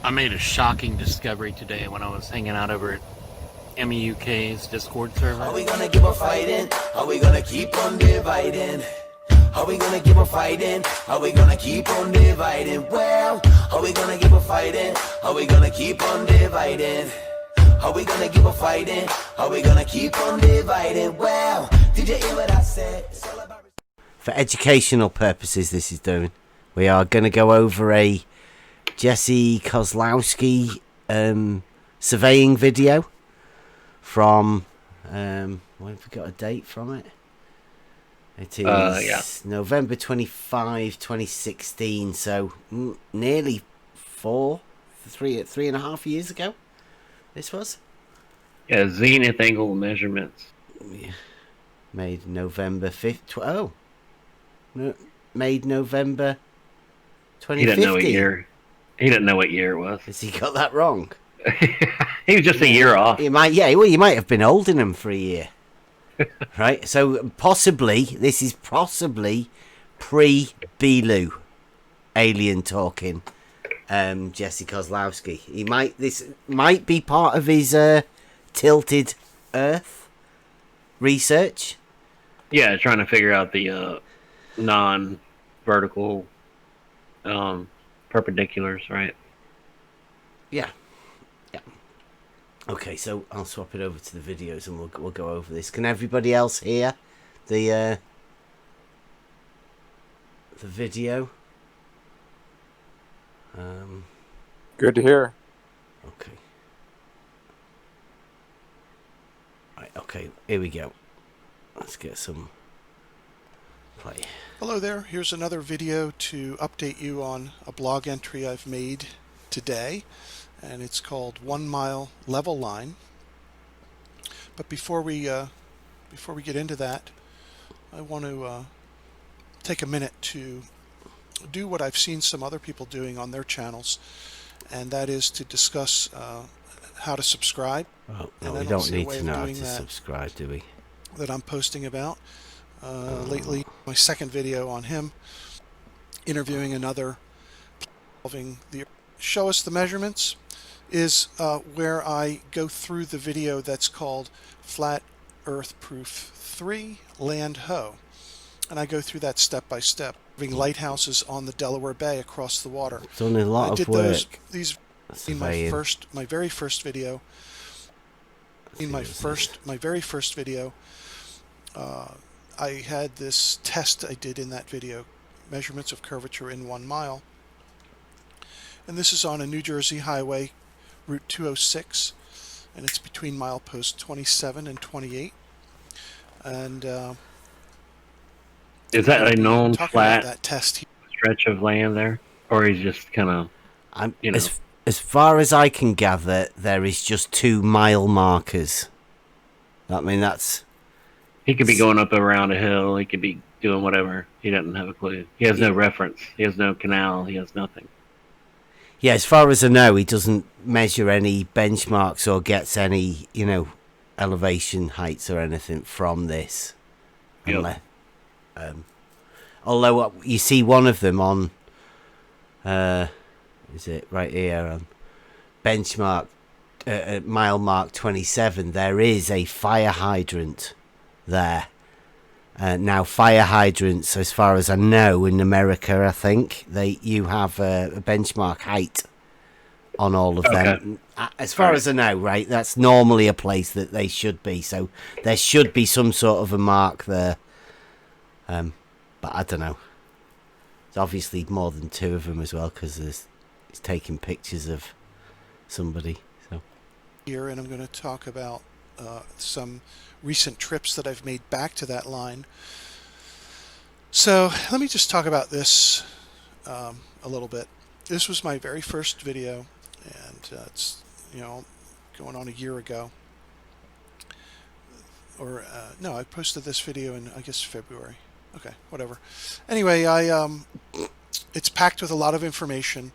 I made a shocking discovery today when I was hanging out over at MEUK's Discord server. Are we gonna keep on fighting? Are we gonna keep on dividing? Are we gonna keep on fighting? Are we gonna keep on dividing? Well, are we gonna keep on fighting? Are we gonna keep on dividing? Are we gonna keep on fighting? Are we gonna keep on dividing? Well, did you hear what I said? It's all about... For educational purposes, this is doing. We are going to go over a Jesse Kozlowski surveying video from, we've got a date from it. It is November 25, 2016, so nearly three and a half years ago, this was. Yeah, zenith angle measurements. Yeah. Made November 5th, made November 2015. He didn't know what year. He didn't know what year it was. Has he got that wrong? He was just a year off. You might have been holding him for a year. Right? So this is possibly pre-Belu alien talking Jesse Kozlowski. This might be part of his tilted Earth research. Yeah, trying to figure out the non-vertical perpendiculars, right? Yeah. Okay, so I'll swap it over to the videos and we'll go over this. Can everybody else hear the video? Good to hear. Okay. Right. Okay. Here we go. Let's get some play. Hello there. Here's another video to update you on a blog entry I've made today, and it's called 1 Mile Level Line. But before we get into that, I want to take a minute to do what I've seen some other people doing on their channels, and that is to discuss how to subscribe. Oh, no, we don't need to know how to subscribe, do we? That I'm posting about lately. My second video on him interviewing another involving the show us the measurements is where I go through the video that's called Flat Earth Proof 3 Land Ho, and I go through that step by step, having lighthouses on the Delaware Bay across the water. It's only a lot of work. These in my very first video. In my very first video, I had this test I did in that video, measurements of curvature in 1 mile. And this is on a New Jersey highway, Route 206, and it's between milepost 27 and 28. And is that a known flat that test stretch of land there, or he's just kind of, As far as I can gather, there is just 2 mile markers. I mean, that's... He could be going up around a hill. He could be doing whatever. He doesn't have a clue. He has no reference. He has no canal. He has nothing. Yeah, as far as I know, he doesn't measure any benchmarks or gets any, elevation heights or anything from this. Yep. Although you see one of them on, is it right here on benchmark, mile mark 27, there is a fire hydrant there. Now, fire hydrants, as far as I know, in America, I think you have a benchmark height on all of them. As far as I know, right, that's normally a place that they should be. So there should be some sort of a mark there. But I don't know. There's obviously more than 2 of them as well, because he's taking pictures of somebody. So here, and I'm going to talk about some recent trips that I've made back to that line. So let me just talk about this a little bit. This was my very first video, and it's going on a year ago. Or no, I posted this video in, I guess, February. Okay, whatever. Anyway, it's packed with a lot of information.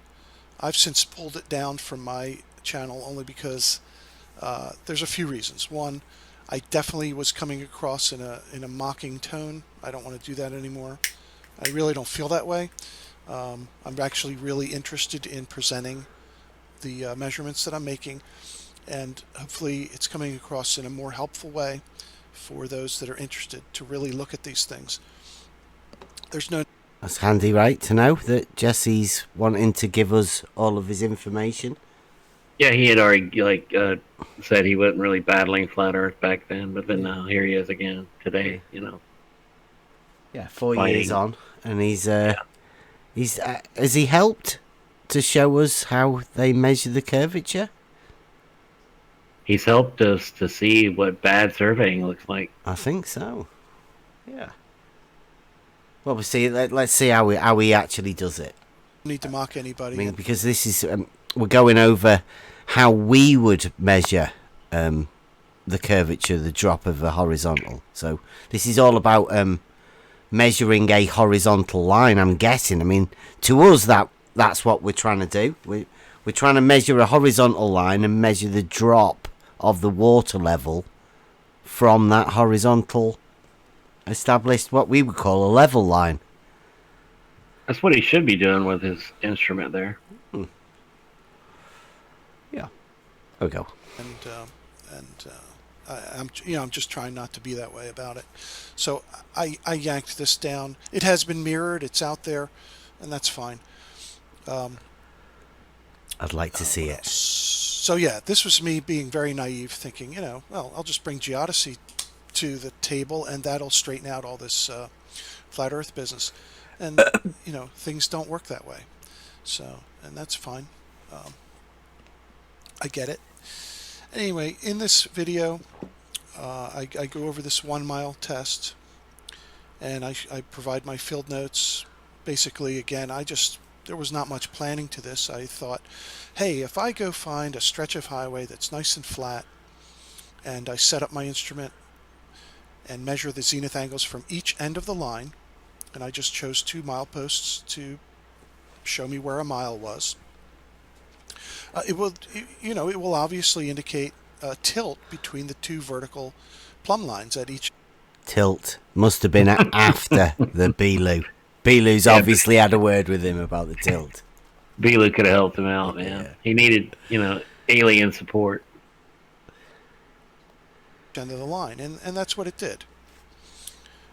I've since pulled it down from my channel only because there's a few reasons. One, I definitely was coming across in a mocking tone. I don't want to do that anymore. I really don't feel that way. I'm actually really interested in presenting the measurements that I'm making, and hopefully it's coming across in a more helpful way for those that are interested to really look at these things. There's no... That's handy, right, to know that Jesse's wanting to give us all of his information. Yeah, he had already said he wasn't really battling flat Earth back then, but then now here he is again today. Yeah, 4 Fighting. years on, and he's has he helped to show us how they measure the curvature? He's helped us to see what bad surveying looks like. I think so. Yeah. Well, we'll see. Let's see how he actually does it. need to mock anybody. I mean, because this is we're going over how we would measure the curvature, the drop of a horizontal. So this is all about measuring a horizontal line, I'm guessing. I mean, to us that's what we're trying to do. We're trying to measure a horizontal line and measure the drop of the water level from that horizontal established, what we would call a level line. That's what he should be doing with his instrument there. Yeah. There we go. I'm just trying not to be that way about it. So I yanked this down. It has been mirrored. It's out there, and that's fine. I'd like to see it. So yeah, this was me being very naive, thinking, well, I'll just bring geodesy to the table, and that'll straighten out all this flat Earth business. And things don't work that way. So, and that's fine. I get it. Anyway, in this video, I go over this 1 mile test, and I provide my field notes. Basically, again, there was not much planning to this. I thought, hey, if I go find a stretch of highway that's nice and flat, and I set up my instrument and measure the zenith angles from each end of the line, and I just chose 2 mileposts to show me where a mile was. It will obviously indicate tilt between the 2 vertical plumb lines at each. Tilt must have been after the Belu. Belu's obviously had a word with him about the tilt. Belu could have helped him out, man. Yeah. He needed, alien support. End of the line, and that's what it did.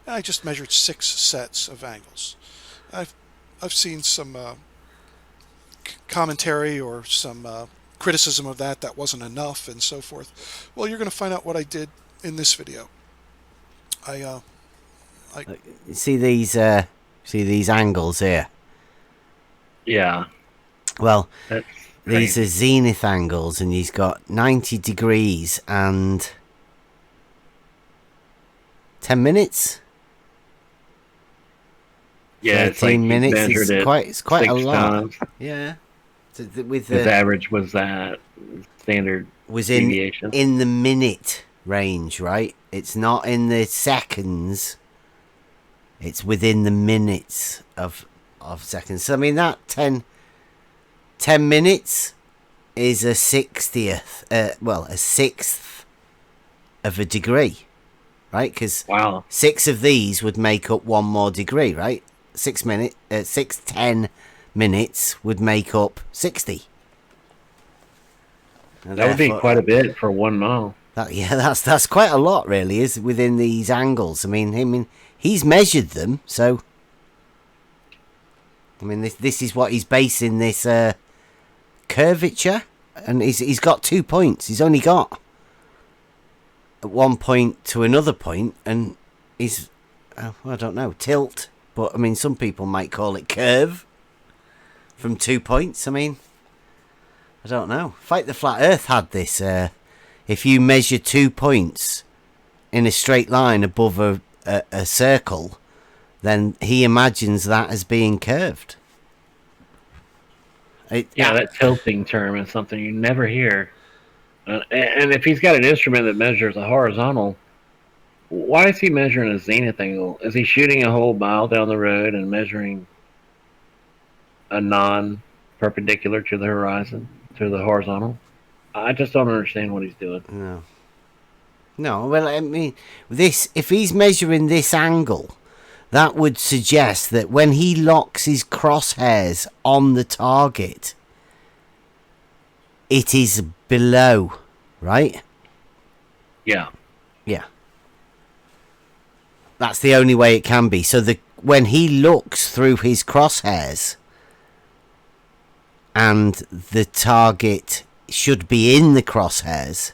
And I just measured 6 sets of angles. I've seen some commentary or some criticism of that wasn't enough and so forth. Well, you're going to find out what I did in this video. I see these angles here. Yeah. Well, these are zenith angles, and he's got 90 degrees and 10 minutes. Yeah, 13 minutes. It's quite a lot. Times. Yeah. His average was that standard deviation. in the minute range, right? It's not in the seconds. It's within the minutes of seconds. So, I mean, that 10 minutes is a 60th, a sixth of a degree, right? Because 6 of these would make up 1 more degree, right? 10 minutes would make up 60. And that would be quite a bit for 1 mile. That's quite a lot, really, is within these angles. I mean, he's measured them, so I mean, this is what he's basing this curvature, and he's got 2 points. He's only got at one point to another point, and he's I don't know, tilt. But, I mean, some people might call it curve from 2 points. I mean, I don't know. Fight the Flat Earth had this. If you measure 2 points in a straight line above a circle, then he imagines that as being curved. That tilting term is something you never hear. And if he's got an instrument that measures a horizontal, why is he measuring a zenith angle? Is he shooting a whole mile down the road and measuring a non-perpendicular to the horizon, to the horizontal? I just don't understand what he's doing. No. Well, I mean, if he's measuring this angle, that would suggest that when he locks his crosshairs on the target, it is below, right? Yeah. Yeah. That's the only way it can be. So when he looks through his crosshairs and the target should be in the crosshairs,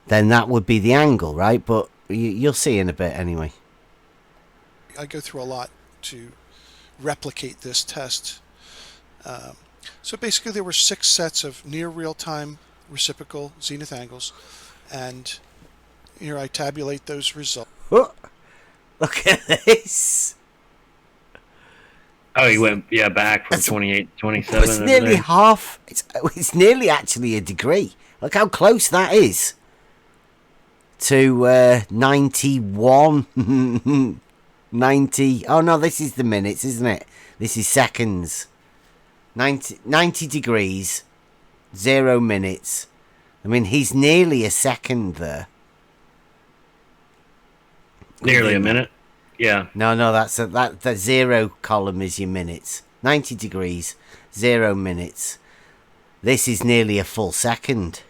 then that would be the angle, right? But you'll see in a bit anyway. I go through a lot to replicate this test. So basically there were 6 sets of near real-time reciprocal zenith angles, and here I tabulate those results. Oh, look at this. Oh, he went back from 28 to 27. It's nearly half. It's nearly actually a degree. Look how close that is to 91. 90. Oh no, this is the minutes, isn't it? This is seconds. 90 degrees, 0 minutes. I mean, he's nearly a second there. Nearly a minute. Yeah. No, that's the 0 column is your minutes. 90 degrees, 0 minutes. This is nearly a full second.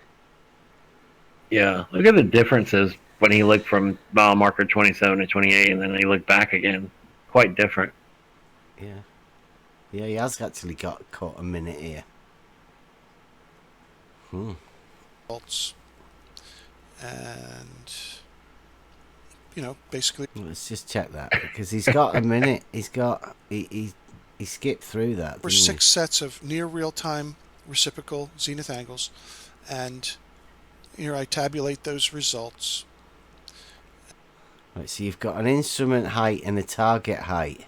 Yeah. Look at the differences when he looked from mile marker 27 to 28, and then he looked back again. Quite different. Yeah. Yeah, he has actually caught a minute here. And, basically... Let's just check that, because he's got a minute. He skipped through that. There were 6 sets of near real-time reciprocal zenith angles, and here I tabulate those results. Right, so you've got an instrument height and a target height,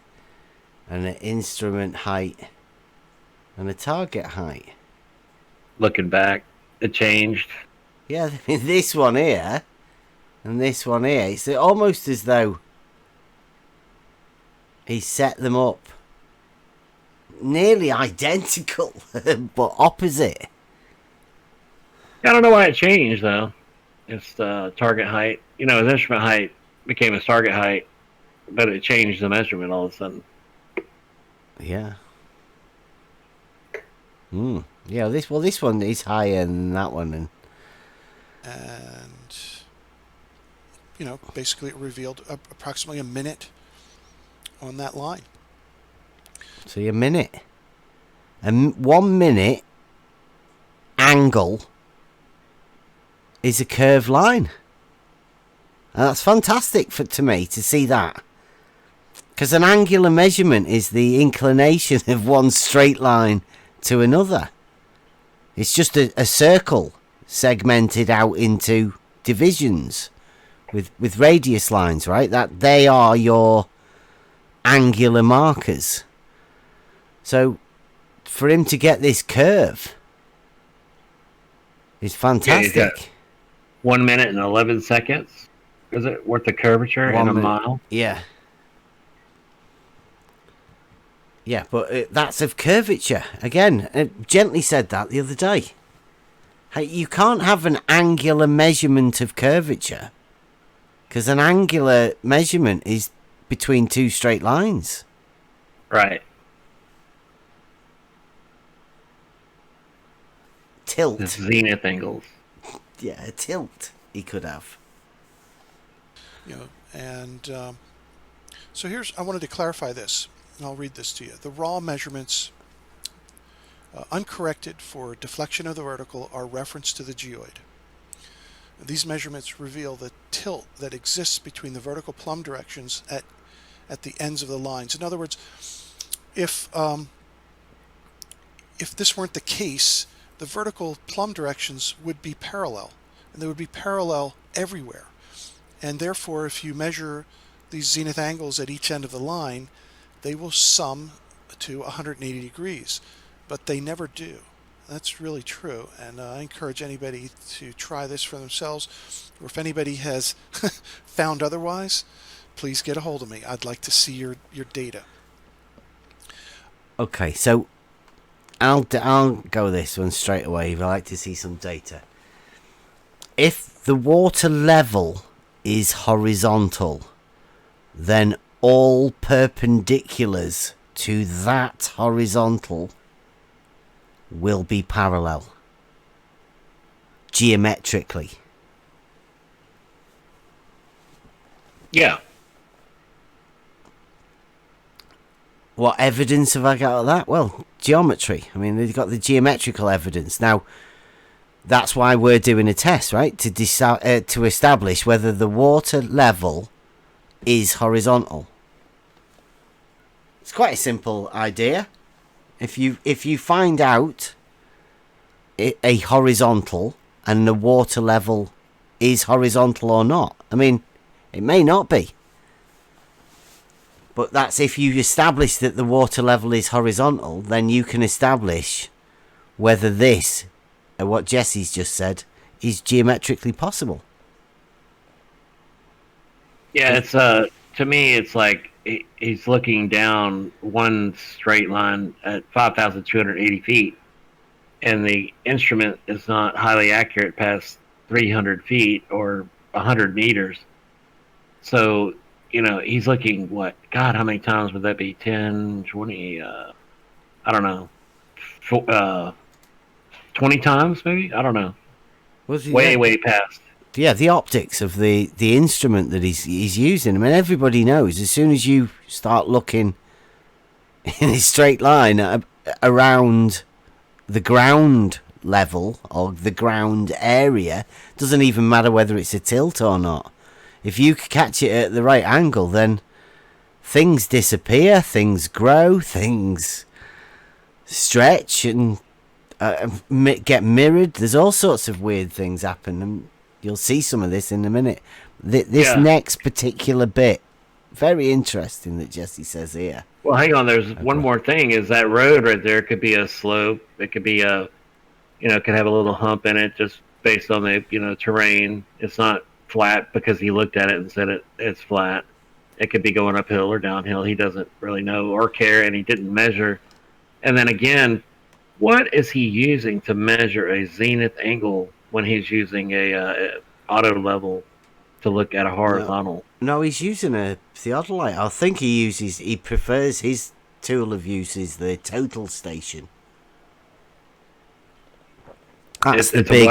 and an instrument height and a target height. Looking back, it changed. Yeah, I mean, this one here and this one here, it's almost as though he set them up nearly identical, but opposite. I don't know why it changed, though. It's the target height. His instrument height became his target height, but it changed the measurement all of a sudden. Yeah. Yeah, this one is higher than that one. And, basically it revealed approximately a minute on that line. So a minute. And 1 minute angle is a curved line. And that's fantastic to me to see that. Because an angular measurement is the inclination of one straight line to another. It's just a circle segmented out into divisions with radius lines, right? That they are your angular markers. So for him to get this curve is fantastic. Yeah, 1 minute and 11 seconds. Is it worth the curvature in a mile? Yeah. Yeah, but that's of curvature. Again, Gently said that the other day. Hey, you can't have an angular measurement of curvature, because an angular measurement is between 2 straight lines. Right. Tilt. The zenith angles. Yeah, a tilt he could have. So I wanted to clarify this. And I'll read this to you. The raw measurements, uncorrected for deflection of the vertical, are referenced to the geoid. These measurements reveal the tilt that exists between the vertical plumb directions at the ends of the lines. In other words, if this weren't the case, the vertical plumb directions would be parallel, and they would be parallel everywhere. And therefore, if you measure these zenith angles at each end of the line, they will sum to 180 degrees, but they never do. That's really true, and I encourage anybody to try this for themselves, or if anybody has found otherwise, please get a hold of me. I'd like to see your data. Okay, so I'll go this one straight away. I'd like to see some data. If the water level is horizontal, then all perpendiculars to that horizontal will be parallel. Geometrically. Yeah. What evidence have I got of that? Well, geometry. I mean, they've got the geometrical evidence. Now, that's why we're doing a test, right? To establish whether the water level is horizontal. It's quite a simple idea. If you find out a horizontal and the water level is horizontal or not. I mean, it may not be. But that's if you establish that the water level is horizontal, then you can establish whether this, what Jesse's just said, is geometrically possible. Yeah, it's to me, it's like he's looking down one straight line at 5,280 feet, and the instrument is not highly accurate past 300 feet or 100 meters. So, he's looking, how many times would that be? 10, 20, I don't know. 20 times, maybe? I don't know. Way past. Yeah, the optics of the instrument that he's using. I mean, everybody knows as soon as you start looking in a straight line around the ground level or the ground area, doesn't even matter whether it's a tilt or not. If you catch it at the right angle, then things disappear, things grow, things stretch and get mirrored. There's all sorts of weird things happen, and you'll see some of this in a minute. This next particular bit, very interesting that Jesse says here. Well, hang on. There's one more thing. Is that road right there could be a slope. It could be it could have a little hump in it just based on the, terrain. It's not flat because he looked at it and said it's flat. It could be going uphill or downhill. He doesn't really know or care, and he didn't measure. And then again, what is he using to measure a zenith angle when he's using a auto level to look at a horizontal? No, he's using a theodolite. I think he prefers his tool of use is the total station. That's the big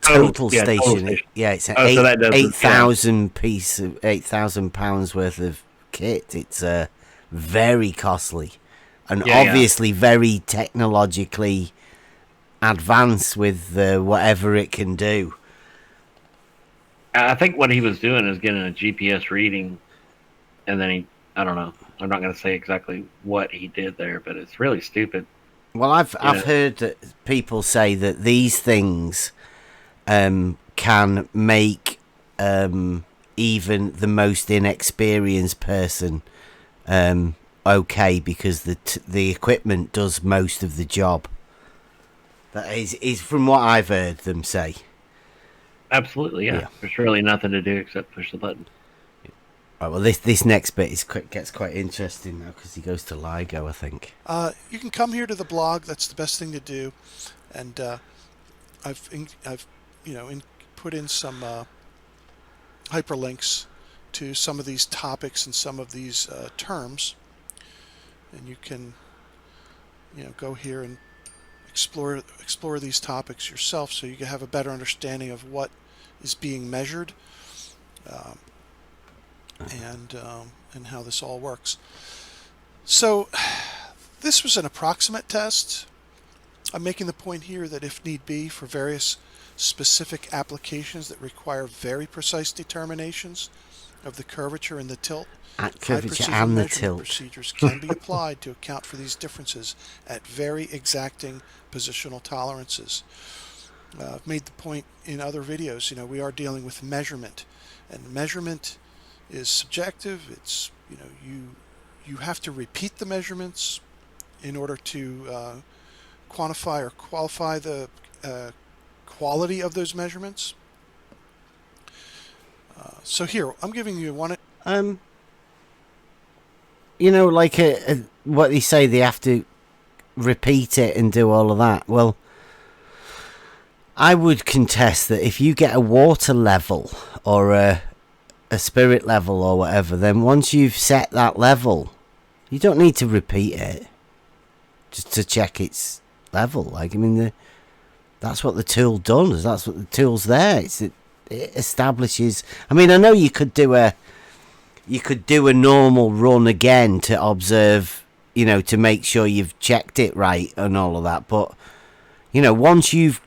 total station. Total station. Yeah, it's an so 8,000 piece of 8,000 pounds worth of kit. It's very costly and obviously very technologically advanced with whatever it can do. I think what he was doing is getting a GPS reading, and then I don't know. I'm not going to say exactly what he did there, but it's really stupid. Well, I've heard that people say that these things can make even the most inexperienced person okay because the equipment does most of the job. That is from what I've heard them say. Absolutely, yeah. There's really nothing to do except push the button. Right, well, this next bit gets quite interesting now because he goes to LIGO, I think. You can come here to the blog. That's the best thing to do. And I've put in some hyperlinks to some of these topics and some of these terms, and you can go here and explore these topics yourself, so you can have a better understanding of what is being measured. And how this all works. So this was an approximate test. I'm making the point here that if need be for various specific applications that require very precise determinations of the curvature and the tilt, curvature and the tilt procedures can be applied to account for these differences at very exacting positional tolerances. I've made the point in other videos, we are dealing with measurement, and measurement is subjective. It's you have to repeat the measurements in order to quantify or qualify the quality of those measurements. So here I'm giving you one. What they say, they have to repeat it and do all of that. Well, I would contest that if you get a water level or a spirit level or whatever, then once you've set that level, you don't need to repeat it just to check it's level. Like, I mean, that's what the tool does. That's what the tool's there. It establishes. I mean, I know you could do a normal run again to observe, to make sure you've checked it right and all of that. But once you've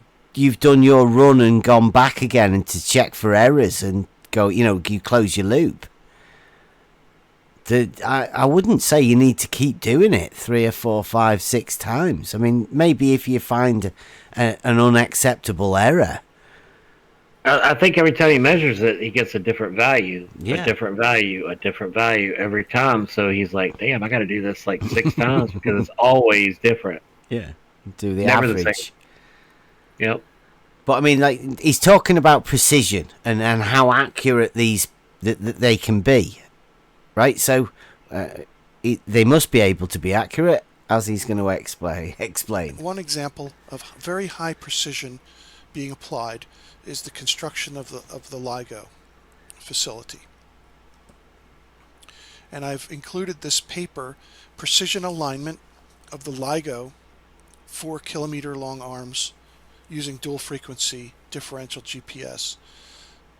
done your run and gone back again and to check for errors and go, you close your loop. I wouldn't say you need to keep doing it 3 or 4, 5, 6 times. I mean, maybe if you find an unacceptable error. I think every time he measures it, he gets a different value, Yeah. a different value every time. So he's like, damn, I got to do this like 6 times because it's always different. Yeah. Do the Never the average. same. Yep. But I mean, like, he's talking about precision and how accurate that they can be. Right? So they must be able to be accurate, as he's going to explain. One example of very high precision being applied is the construction of the LIGO facility. And I've included this paper, Precision Alignment of the LIGO 4 kilometer long arms using dual frequency differential GPS.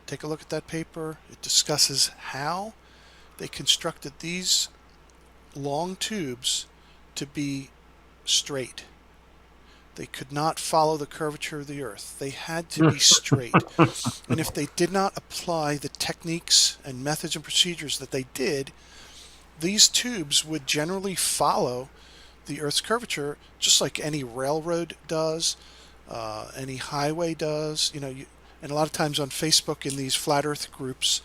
Take a look at that paper. It discusses how they constructed these long tubes to be straight. They could not follow the curvature of the Earth. They had to be straight. And if they did not apply the techniques and methods and procedures that they did, these tubes would generally follow the Earth's curvature just like any railroad does, any highway does. And a lot of times on Facebook in these flat Earth groups,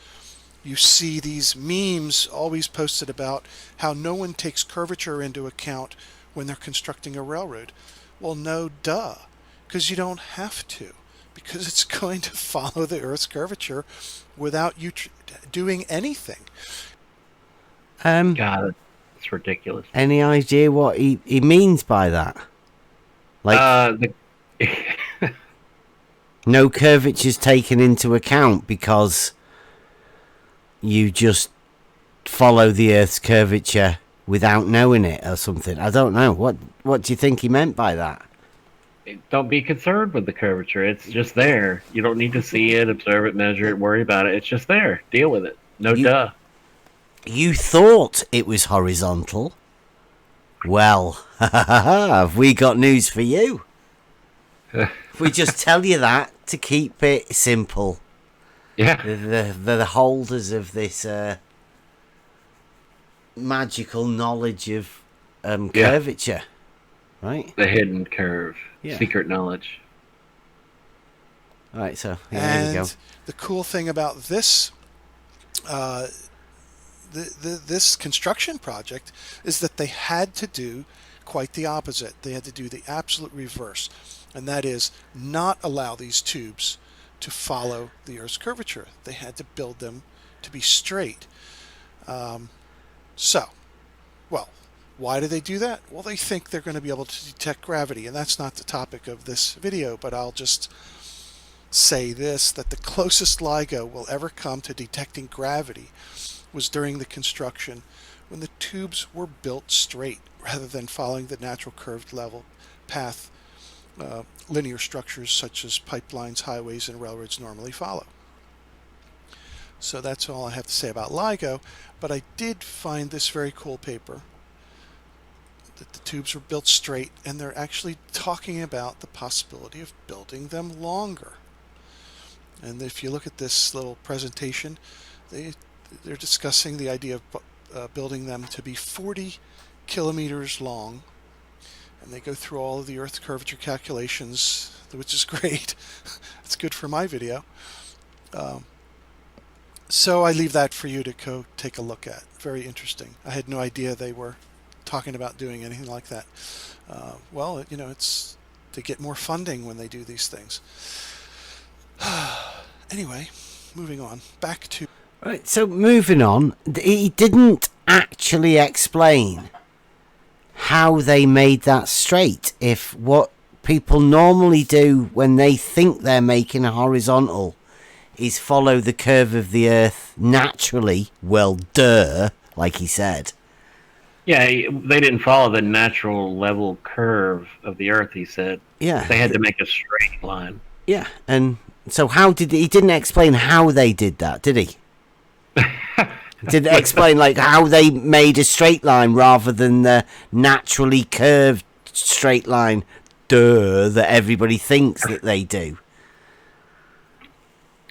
you see these memes always posted about how no one takes curvature into account when they're constructing a railroad. Well, no, duh, because you don't have to, because it's going to follow the Earth's curvature without you doing anything. God, it's ridiculous. Any idea what he means by that? Like, no curvature's taken into account because you just follow the Earth's curvature without knowing it or something. I don't know. What do you think he meant by that? Don't be concerned with the curvature. It's just there. You don't need to see it, observe it, measure it, worry about it. It's just there. Deal with it. Duh. You thought it was horizontal. Well, have we got news for you? If we just tell you that to keep it simple. Yeah. The holders of this magical knowledge of curvature, right? The hidden curve. Yeah. Secret knowledge. All right, so there you go. The cool thing about this this construction project is that they had to do quite the opposite. They had to do the absolute reverse, and that is not allow these tubes to follow the Earth's curvature. They had to build them to be straight. Why do they do that? Well, they think they're going to be able to detect gravity, and that's not the topic of this video, but I'll just say this, that the closest LIGO will ever come to detecting gravity was during the construction when the tubes were built straight rather than following the natural curved level path linear structures such as pipelines, highways, and railroads normally follow. So that's all I have to say about LIGO, but I did find this very cool paper that the tubes were built straight, and they're actually talking about the possibility of building them longer. And if you look at this little presentation, they're discussing the idea of building them to be 40 kilometers long, and they go through all of the Earth curvature calculations, which is great. It's good for my video. So I leave that for you to go take a look at. Very interesting. I had no idea they were talking about doing anything like that. Well, it's to get more funding when they do these things. Anyway, moving on. Back to... Right, so moving on, he didn't actually explain how they made that straight. If what people normally do when they think they're making a horizontal is follow the curve of the Earth naturally, well, duh, like he said. Yeah, they didn't follow the natural level curve of the Earth. He said Yeah. they had to make a straight line. Yeah, and so how did he didn't explain how they did that, did he? Didn't explain like how they made a straight line rather than the naturally curved straight line, that everybody thinks that they do.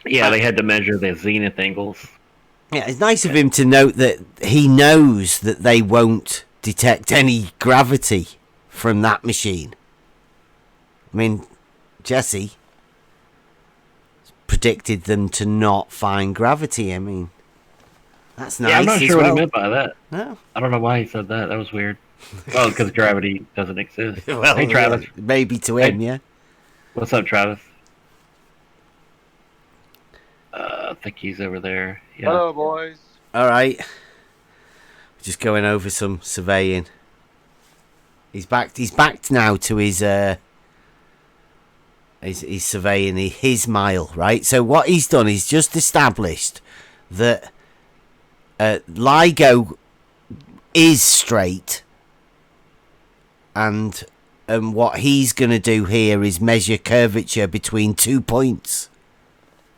Yeah, they had to measure the zenith angles. Yeah, it's nice of him to note that he knows that they won't detect any gravity from that machine. I mean, Jesse predicted them to not find gravity. I mean, that's nice. Yeah, I'm not sure what he meant by that. No. I don't know why he said that. That was weird. Well, because gravity doesn't exist. Well, hey, Travis. yeah, maybe to him, yeah. What's up, Travis? I think he's over there. Yeah. Hello, boys. All right. Just going over some surveying. He's back. He's back now to his surveying his mile, right? So what he's done is just established that LIGO is straight, and what he's going to do here is measure curvature between 2 points.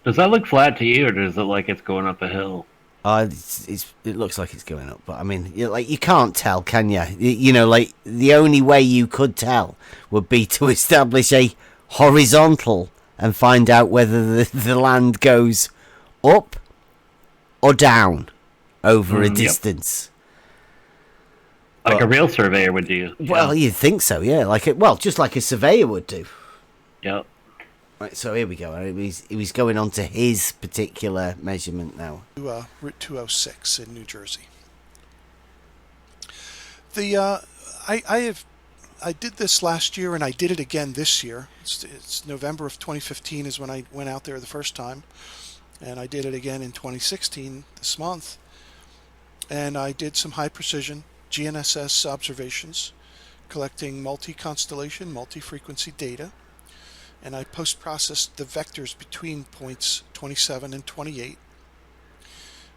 Does that look flat to you, or does it look like it's going up a hill? It looks like it's going up, but I mean, you can't tell, can you? You know, like the only way you could tell would be to establish a horizontal and find out whether the land goes up or down over a distance. Yep. Like a real surveyor would do. Well, you'd think so, yeah. Just like a surveyor would do. Yep. Right, so here we go. He was going on to his particular measurement now. Route 206 in New Jersey. I did this last year and I did it again this year. It's November of 2015 is when I went out there the first time, and I did it again in 2016 this month. And I did some high precision GNSS observations, collecting multi-constellation, multi-frequency data. And I post-processed the vectors between points 27 and 28.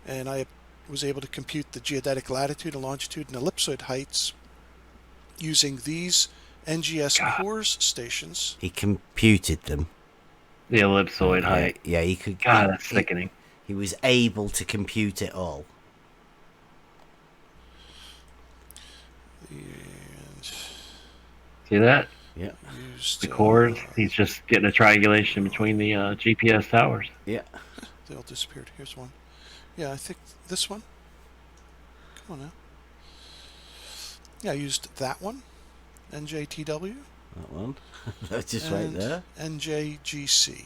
And I was able to compute the geodetic latitude and longitude and ellipsoid heights using these NGS cores stations. He computed them. The ellipsoid height. Yeah, he could. God, that's sickening. He was able to compute it all. And see that? Yeah. Used, the cores. He's just getting a triangulation between the GPS towers. Yeah. They all disappeared. Here's one. Yeah, I think this one. Come on now. Yeah, I used that one. NJTW. That one. That's just right there. NJGC.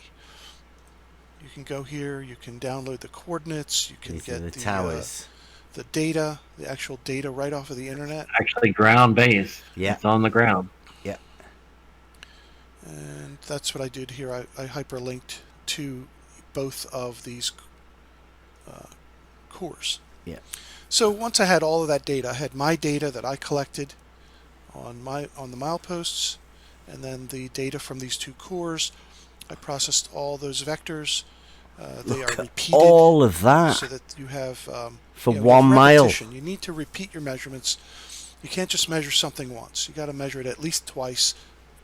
You can go here. You can download the coordinates. You can These get are the towers. The data, the actual data right off of the internet. Actually ground based. Yeah. It's on the ground. Yeah. And that's what I did here. I hyperlinked to both of these cores. Yeah. So once I had all of that data, I had my data that I collected on the mileposts, and then the data from these two cores. I processed all those vectors. They are repeated. All of that. So that you have for 1 mile. You need to repeat your measurements. You can't just measure something once. You got to measure it at least twice,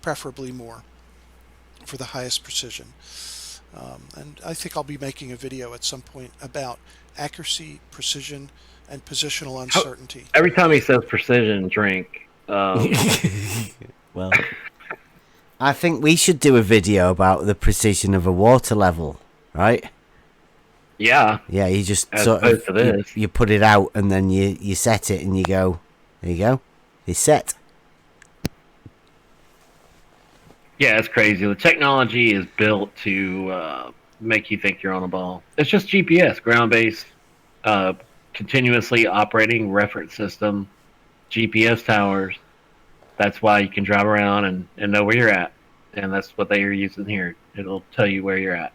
preferably more, for the highest precision. And I think I'll be making a video at some point about accuracy, precision, and positional uncertainty. Every time he says precision, drink. Well, I think we should do a video about the precision of a water level, right? Yeah. Yeah, you just As sort opposed of to this. you put it out and then you set it and you go, there you go, it's set. Yeah, it's crazy. The technology is built to make you think you're on a ball. It's just GPS, ground-based, continuously operating reference system, GPS towers. That's why you can drive around and know where you're at. And that's what they are using here. It'll tell you where you're at.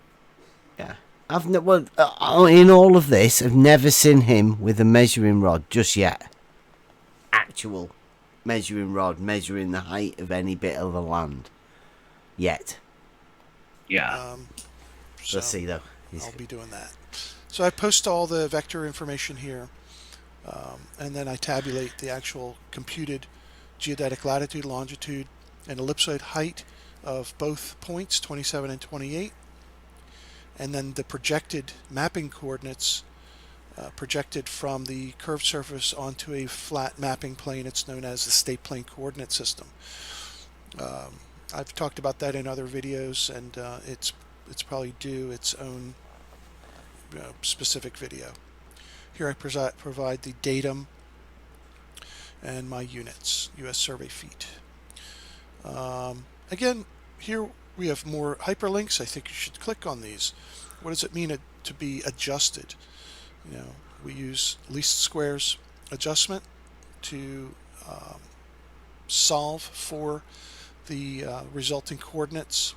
Yeah. In all of this, I've never seen him with a measuring rod just yet. Actual measuring rod measuring the height of any bit of the land. Yet. Yeah. So Let's see though. I'll be doing that. So I post all the vector information here. And then I tabulate the actual computed geodetic latitude, longitude, and ellipsoid height of both points, 27 and 28, and then the projected mapping coordinates projected from the curved surface onto a flat mapping plane. It's known as the state plane coordinate system. I've talked about that in other videos, and it's probably due its own specific video. Here I provide the datum and my units, U.S. survey feet. Again, here we have more hyperlinks. I think you should click on these. What does it mean to be adjusted? We use least squares adjustment to solve for the resulting coordinates.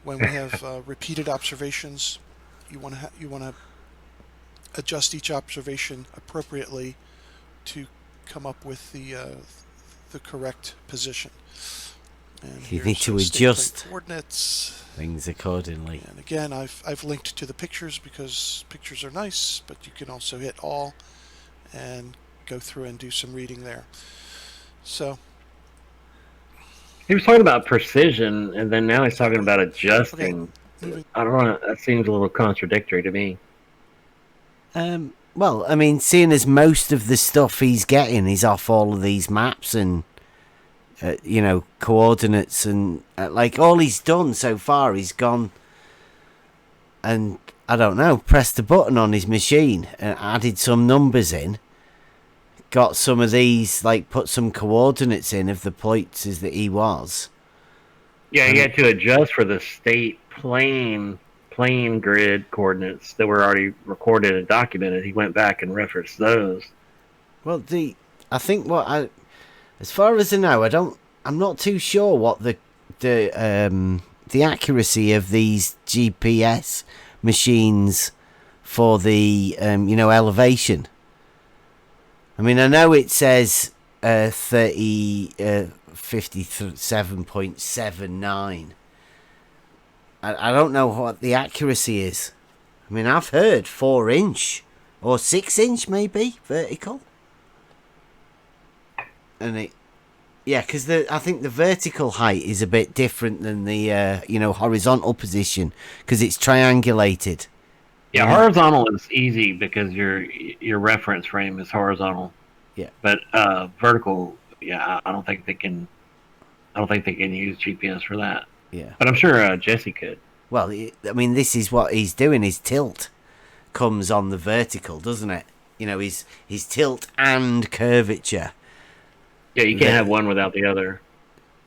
When we have repeated observations, you want to adjust each observation appropriately to come up with the correct position. And you need to adjust coordinates, things accordingly. And again, I've linked to the pictures because pictures are nice, but you can also hit all and go through and do some reading there. So he was talking about precision, and then now he's talking about adjusting. Okay. I don't know. That seems a little contradictory to me. Well, I mean, seeing as most of the stuff he's getting is off all of these maps and coordinates, and like all he's done so far, he's gone and I don't know, pressed a button on his machine and added some numbers in, got some of these, like put some coordinates in of the places that he was. Yeah, he had to adjust for the state plane grid coordinates that were already recorded and documented. He went back and referenced those. Well, as far as I know, I'm not too sure what the accuracy of these GPS machines for the elevation. I mean, I know it says 57.79. I don't know what the accuracy is. I mean, I've heard 4-inch or 6-inch maybe vertical. And because I think the vertical height is a bit different than the horizontal position because it's triangulated. Yeah, horizontal is easy because your reference frame is horizontal. Yeah, but vertical, I don't think they can use GPS for that. Yeah, but I'm sure Jesse could. Well, I mean, this is what he's doing. His tilt comes on the vertical, doesn't it? His tilt and curvature. Yeah, you can't have one without the other.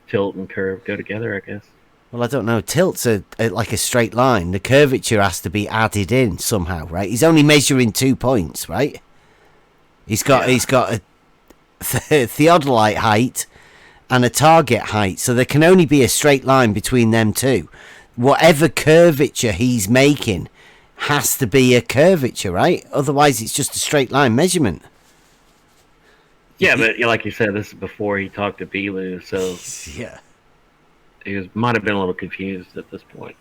Tilt and curve go together, I guess. Well, I don't know. Tilt's like a straight line. The curvature has to be added in somehow, right? He's only measuring 2 points, right? He's got a theodolite height and a target height, so there can only be a straight line between them two. Whatever curvature he's making has to be a curvature, right? Otherwise, it's just a straight line measurement. Yeah, but like you said, this is before he talked to Belu, so yeah, he might have been a little confused at this point.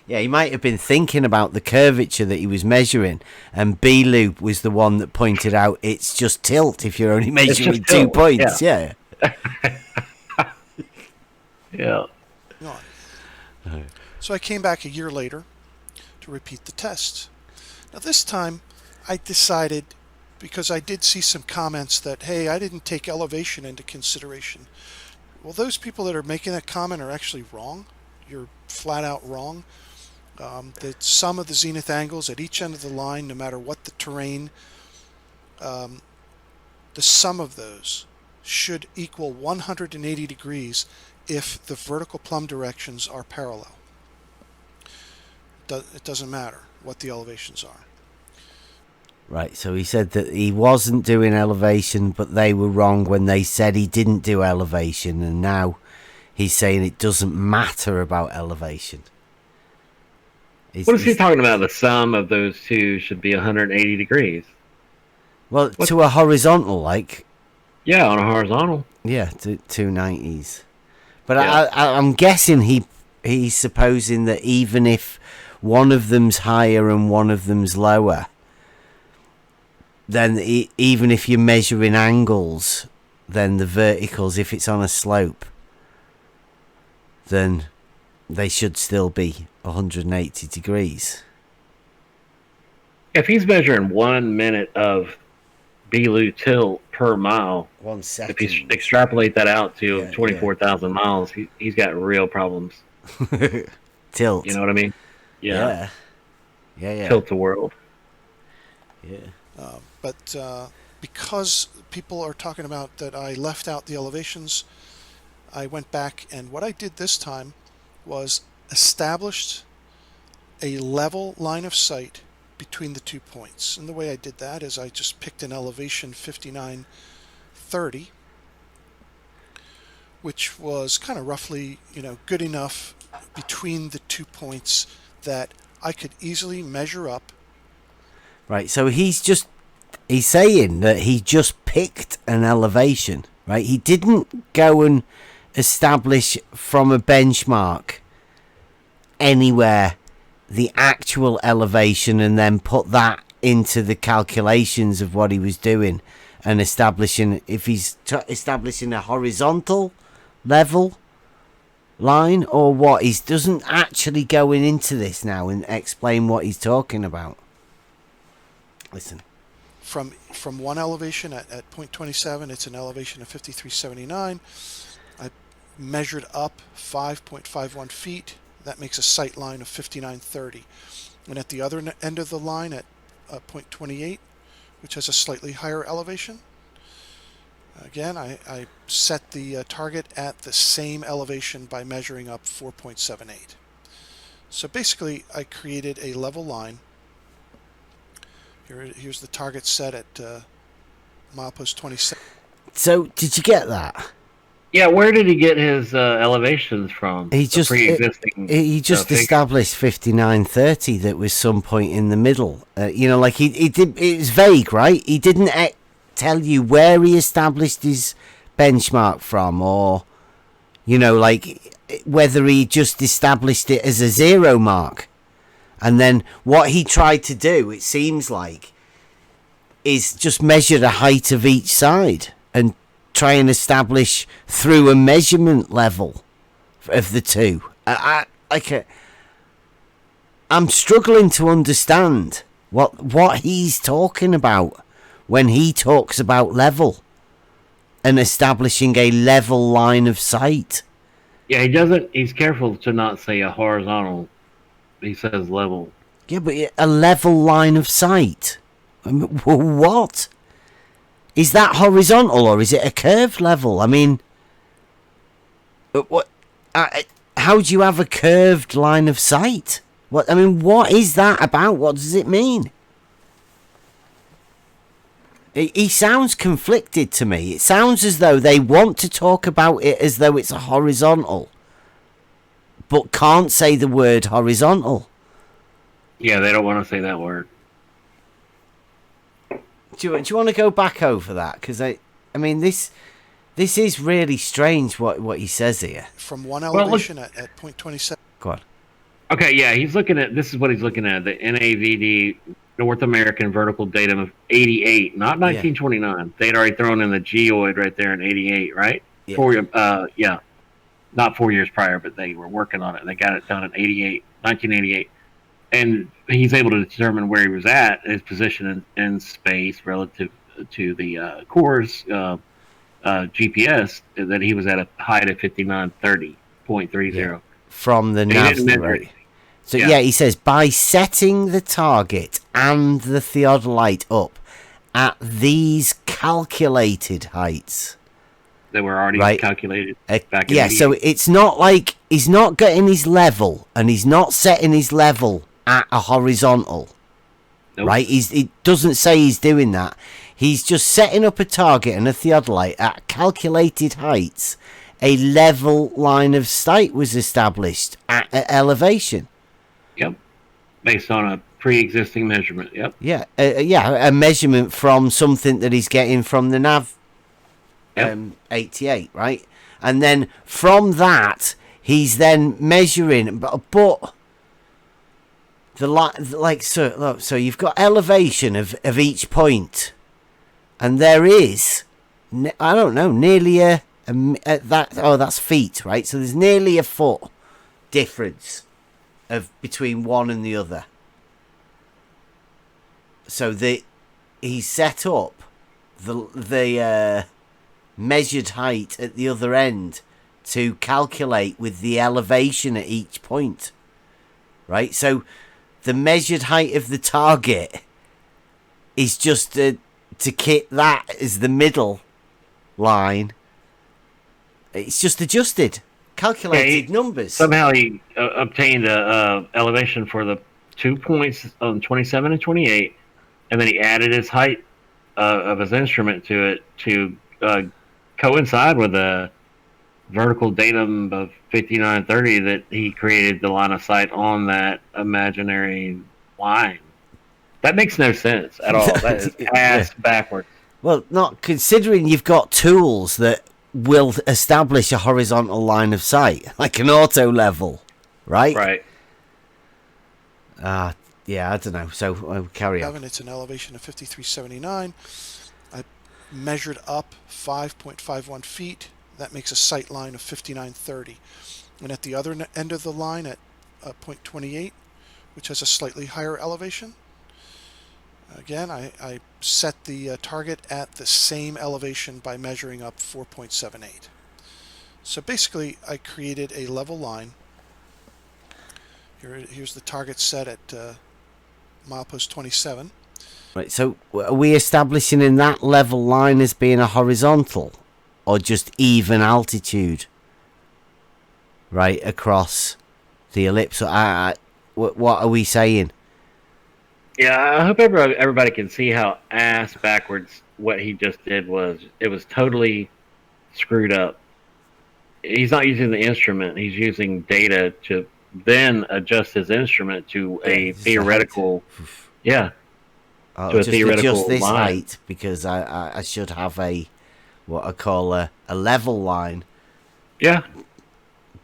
Yeah, he might have been thinking about the curvature that he was measuring, and Belu was the one that pointed out it's just tilt if you're only measuring 2 points. Yeah. Yeah. So I came back a year later to repeat the test. Now this time I decided, because I did see some comments that, hey, I didn't take elevation into consideration. Well, those people that are making that comment are actually wrong. You're flat out wrong. The sum of the zenith angles at each end of the line, no matter what the terrain, the sum of those should equal 180 degrees if the vertical plumb directions are parallel. It doesn't matter what the elevations are. Right, so he said that he wasn't doing elevation, but they were wrong when they said he didn't do elevation, and now he's saying it doesn't matter about elevation. What is he talking about? The sum of those two should be 180 degrees. Well, to a horizontal, like. Yeah, on a horizontal. Yeah, to 290s. But yeah. I'm guessing he's supposing that even if one of them's higher and one of them's lower, then even if you're measuring angles, then the verticals, if it's on a slope, then they should still be 180 degrees. If he's measuring 1 minute of BLU tilt per mile, 1 if second. you extrapolate that out to Yeah, 24,000 miles, he's got real problems. Tilt. You know what I mean? Yeah. Tilt the world. Yeah. But because people are talking about that I left out the elevations, I went back, and what I did this time was established a level line of sight between the 2 points. And the way I did that is I just picked an elevation 5930, which was kind of roughly, good enough between the 2 points that I could easily measure up. Right, so he's saying that he just picked an elevation, right? He didn't go and establish from a benchmark anywhere the actual elevation and then put that into the calculations of what he was doing and establishing, if he's establishing a horizontal level line or what. He doesn't actually go into this now and explain what he's talking about. Listen. From one elevation at point 27, it's an elevation of 5379. I measured up 5.51 feet. That makes a sight line of 5930. And at the other end of the line at point 28, which has a slightly higher elevation, again, I set the target at the same elevation by measuring up 4.78. So basically, I created a level line. Here's the target set at milepost 27. So, did you get that? Yeah, where did he get his elevations from? He just established 5930 that was some point in the middle. Like he did. It was vague, right? He didn't tell you where he established his benchmark from, or like whether he just established it as a 0 mark. And then what he tried to do, it seems like, is just measure the height of each side and try and establish through a measurement level of the two. I'm struggling to understand what he's talking about when he talks about level and establishing a level line of sight. Yeah, he's careful to not say a horizontal. He says level. Yeah, but a level line of sight. I mean, what? Is that horizontal or is it a curved level? I mean, what? How do you have a curved line of sight? What is that about? What does it mean? He sounds conflicted to me. It sounds as though they want to talk about it as though it's a horizontal, but can't say the word horizontal. Yeah, they don't want to say that word. Do you want to go back over that? Because this is really strange what he says here. From one elevation at point 27. Go on. Okay, yeah, this is what he's looking at, the NAVD, North American Vertical Datum of 88, not 1929. They'd already thrown in the geoid right there in 88, right? Yeah. Not 4 years prior, but they were working on it. They got it done in 1988. And he's able to determine where he was at, his position in space relative to the core's GPS, that he was at a height of 5930.30. Yeah. From the nav, right? So he says, by setting the target and the theodolite up at these calculated heights. They were already calculated back in the so it's not like he's not getting his level and he's not setting his level at a horizontal. Nope. Right? He doesn't say he's doing that. He's just setting up a target and a theodolite at calculated heights. A level line of sight was established at elevation. Yep. Based on a pre-existing measurement. Yep. Yeah. A measurement from something that he's getting from the nav 88, right? And then from that, he's then measuring. But so you've got elevation of each point and there is, I don't know, nearly that's feet, right? So there's nearly a foot difference between one and the other. So he's set up the measured height at the other end to calculate with the elevation at each point, right? So the measured height of the target is just to kit that as the middle line. It's just adjusted, calculated numbers. Somehow he obtained a elevation for the 2 points on 27 and 28, and then he added his height of his instrument to it to coincide with the vertical datum of 5930 that he created the line of sight on that imaginary line. That makes no sense at all. That is ass backwards. Well, not considering you've got tools that will establish a horizontal line of sight, like an auto level, right? Right. Yeah, I don't know. So carry on. It's an elevation of 5379. I measured up 5.51 feet. That makes a sight line of 5930. And at the other end of the line at 0.28, which has a slightly higher elevation, again, I set the target at the same elevation by measuring up 4.78. So basically, I created a level line. Here's the target set at milepost 27. Right, so are we establishing in that level line as being a horizontal or just even altitude? Right, across the ellipse? What are we saying? Yeah, I hope everybody can see how ass backwards what he just did was. It was totally screwed up. He's not using the instrument. He's using data to then adjust his instrument to a theoretical... Yeah. I'll to a just theoretical adjust this line. height because I should have what I call a level line. Yeah.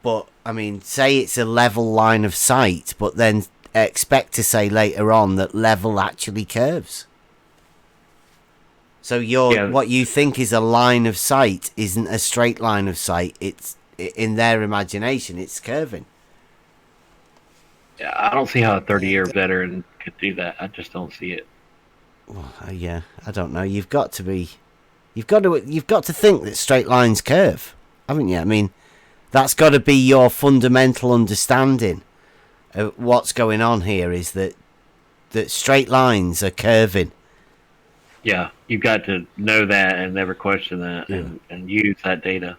But, I mean, say it's a level line of sight, but then expect to say later on that level actually curves. So what you think is a line of sight isn't a straight line of sight. It's, in their imagination, it's curving. Yeah, I don't see how a 30-year veteran could do that. I just don't see it. Well, yeah, I don't know. You've got to think that straight lines curve, haven't you? I mean, that's got to be your fundamental understanding of what's going on here. Is that straight lines are curving? Yeah, you've got to know that and never question that, and use that data.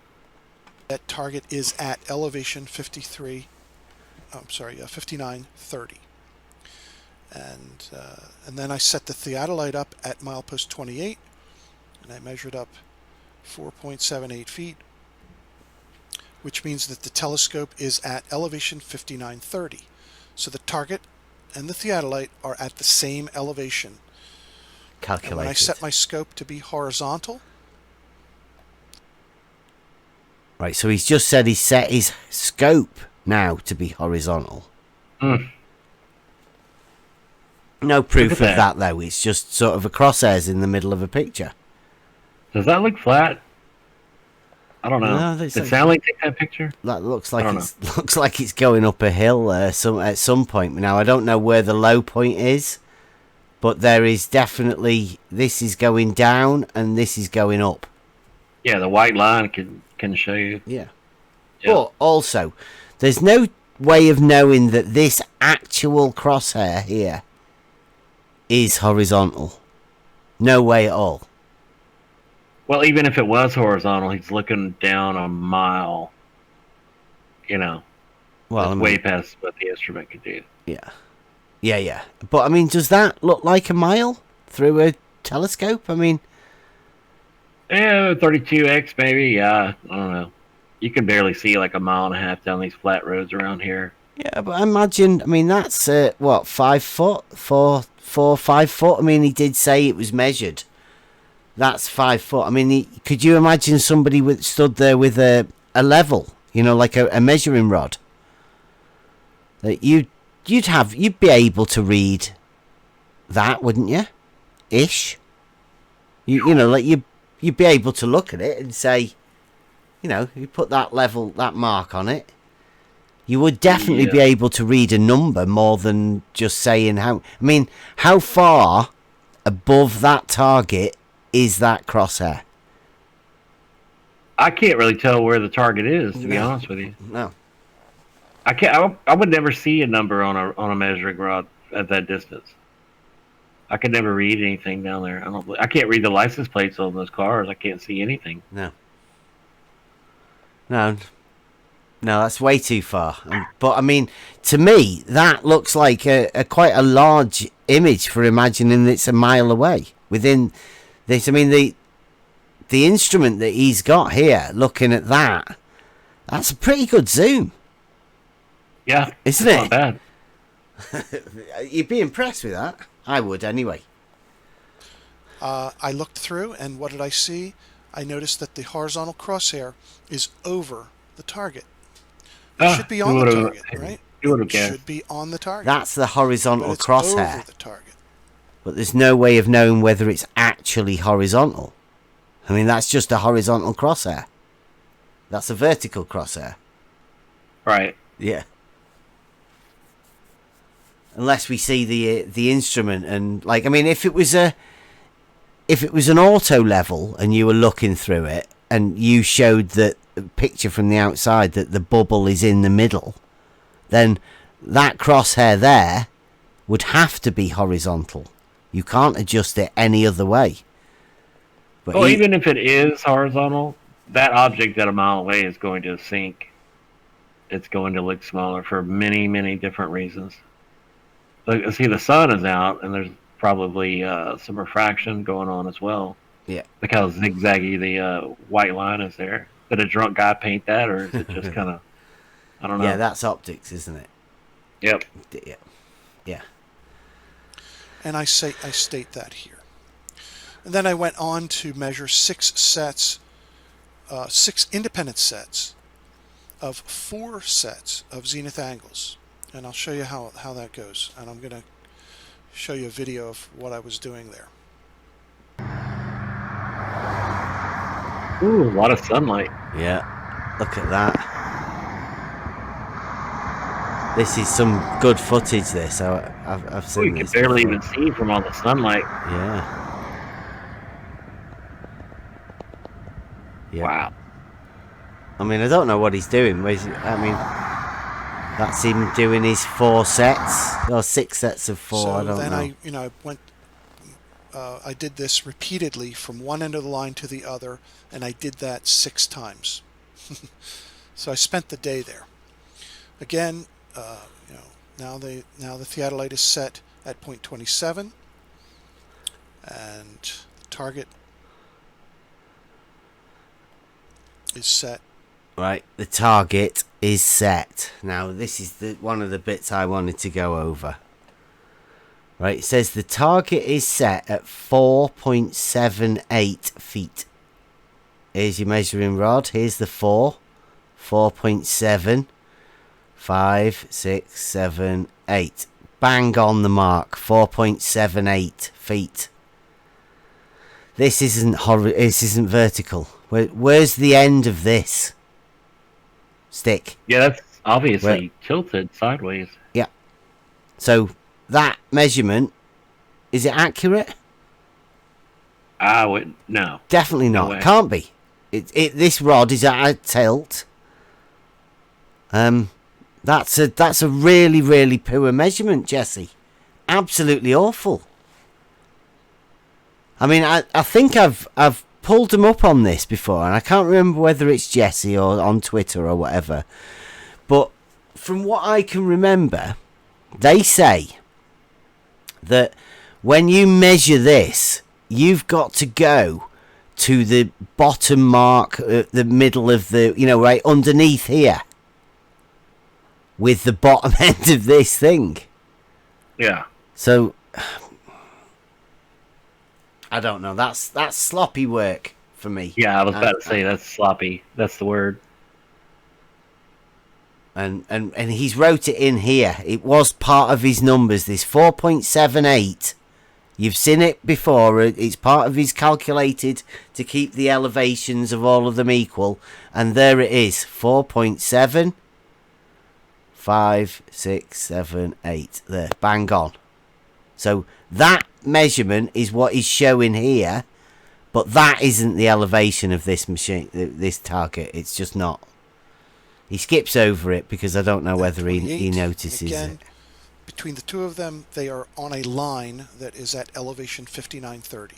That target is at elevation 5930. And then I set the theodolite up at milepost 28, and I measured up 4.78 feet, which means that the telescope is at elevation 5930. So the target and the theodolite are at the same elevation. Calculated. And when I set my scope to be horizontal... Right, so he's just said he set his scope now to be horizontal. No proof of that, though. It's just sort of a crosshairs in the middle of a picture. Does that look flat? I don't know. No, Did Sally take that picture? That looks like it's going up a hill at some point. Now I don't know where the low point is, but there is definitely, this is going down and this is going up. Yeah, the white line can show you. Yeah. But also, there's no way of knowing that this actual crosshair here is horizontal. No way at all. Well, even if it was horizontal, he's looking down a mile. Well, that's way past what the instrument could do. Yeah. But, I mean, does that look like a mile through a telescope? I mean... Yeah, 32x maybe, yeah. I don't know. You can barely see like a mile and a half down these flat roads around here. Yeah, but imagine, I mean, that's, 5 foot? 4 or 5 foot? I mean, he did say it was measured. That's 5 foot. I mean, could you imagine somebody stood there with a level, like a measuring rod? That you'd be able to read that, wouldn't you? Ish. You know, like you'd be able to look at it and say, you know, you put that level, that mark on it, you would definitely be able to read a number more than just saying how. I mean, how far above that target is that crosshair? I can't really tell where the target is, to be honest with you. No. I can't. I would never see a number on a measuring rod at that distance. I could never read anything down there. I can't read the license plates on those cars. I can't see anything. No, that's way too far. But I mean, to me, that looks like a quite a large image for imagining it's a mile away. Within this, I mean, the instrument that he's got here, looking at that's a pretty good zoom. Yeah, isn't it? Not bad. You'd be impressed with that. I would, anyway. I looked through, and what did I see? I noticed that the horizontal crosshair is over the target. It should be on the target, right? It should be on the target. That's the horizontal but it's crosshair. over the target. But there's no way of knowing whether it's actually horizontal. I mean, that's just a horizontal crosshair. That's a vertical crosshair. Right. Yeah. Unless we see the instrument and, like, I mean, if it was an auto level and you were looking through it and you showed that picture from the outside that the bubble is in the middle, then that crosshair there would have to be horizontal. You can't adjust it any other way. But well, even if it is horizontal, that object at a mile away is going to sink. It's going to look smaller for many, many different reasons. Look, see, the sun is out, and there's probably some refraction going on as well. Yeah. Look how zigzaggy the white line is there. Did a drunk guy paint that, or is it just kind of, I don't know. Yeah, that's optics, isn't it? Yep. Yeah. And I state that here. And then I went on to measure 6 independent sets of 4 sets of zenith angles. And I'll show you how that goes. And I'm going to show you a video of what I was doing there. Ooh, a lot of sunlight. Yeah. Look at that. This is some good footage, this. I've seen You this can barely before. even see from all the sunlight. Yeah. Wow. I mean, I don't know what he's doing. That's him doing his 4 sets or 6 sets of 4. So I don't know. I went. I did this repeatedly from one end of the line to the other, and I did that 6 times. So I spent the day there. Again, now the theodolite is set at 0.27, and the target is set. Right, the target is set. Now, this is one of the bits I wanted to go over. Right, it says the target is set at 4.78 feet. Here's your measuring rod. Here's the 4.7, 5, 6, 7, 8. Bang on the mark, 4.78 feet. This isn't vertical. Where's the end of this stick? Yeah, that's obviously tilted sideways. Yeah. So that measurement, is it accurate? I would no. Definitely not. No way. Can't be. This rod is at a tilt. That's a really, really poor measurement, Jesse. Absolutely awful. I mean, I think I've pulled them up on this before, and I can't remember whether it's Jesse or on Twitter or whatever. But from what I can remember, they say that when you measure this, you've got to go to the bottom mark, the middle of the, right underneath here, with the bottom end of this thing. Yeah. So I don't know. That's sloppy work for me. Yeah, I was about to say that's sloppy. That's the word. And he's wrote it in here. It was part of his numbers. This 4.78 You've seen it before. It's part of his calculated to keep the elevations of all of them equal. And there it is. 4.7. 5, 6, 7, 8. There. Bang on. So that measurement is what is showing here. But that isn't the elevation of this machine, this target. It's just not. He skips over it because I don't know whether he notices again, it. Between the two of them, they are on a line that is at elevation 5930.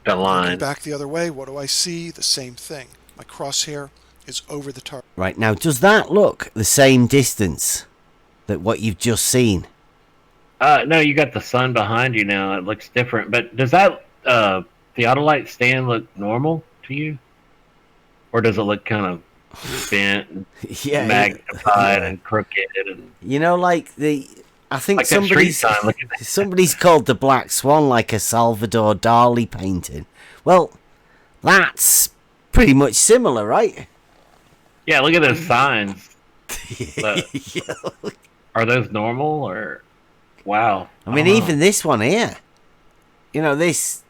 The line. Looking back the other way, what do I see? The same thing. My crosshair is over the target. Right, now, does that look the same distance that what you've just seen? No, you got the sun behind you now. It looks different. But does that theodolite stand look normal to you? Or does it look kind of bent and Yeah, magnified and crooked? And you know, like I think like that street sign. somebody's called the Black Swan like a Salvador Dali painting. Well, that's pretty much similar, right? Yeah, look at those signs. But Yeah. are those normal or? Wow. I mean, even this one here. You know, this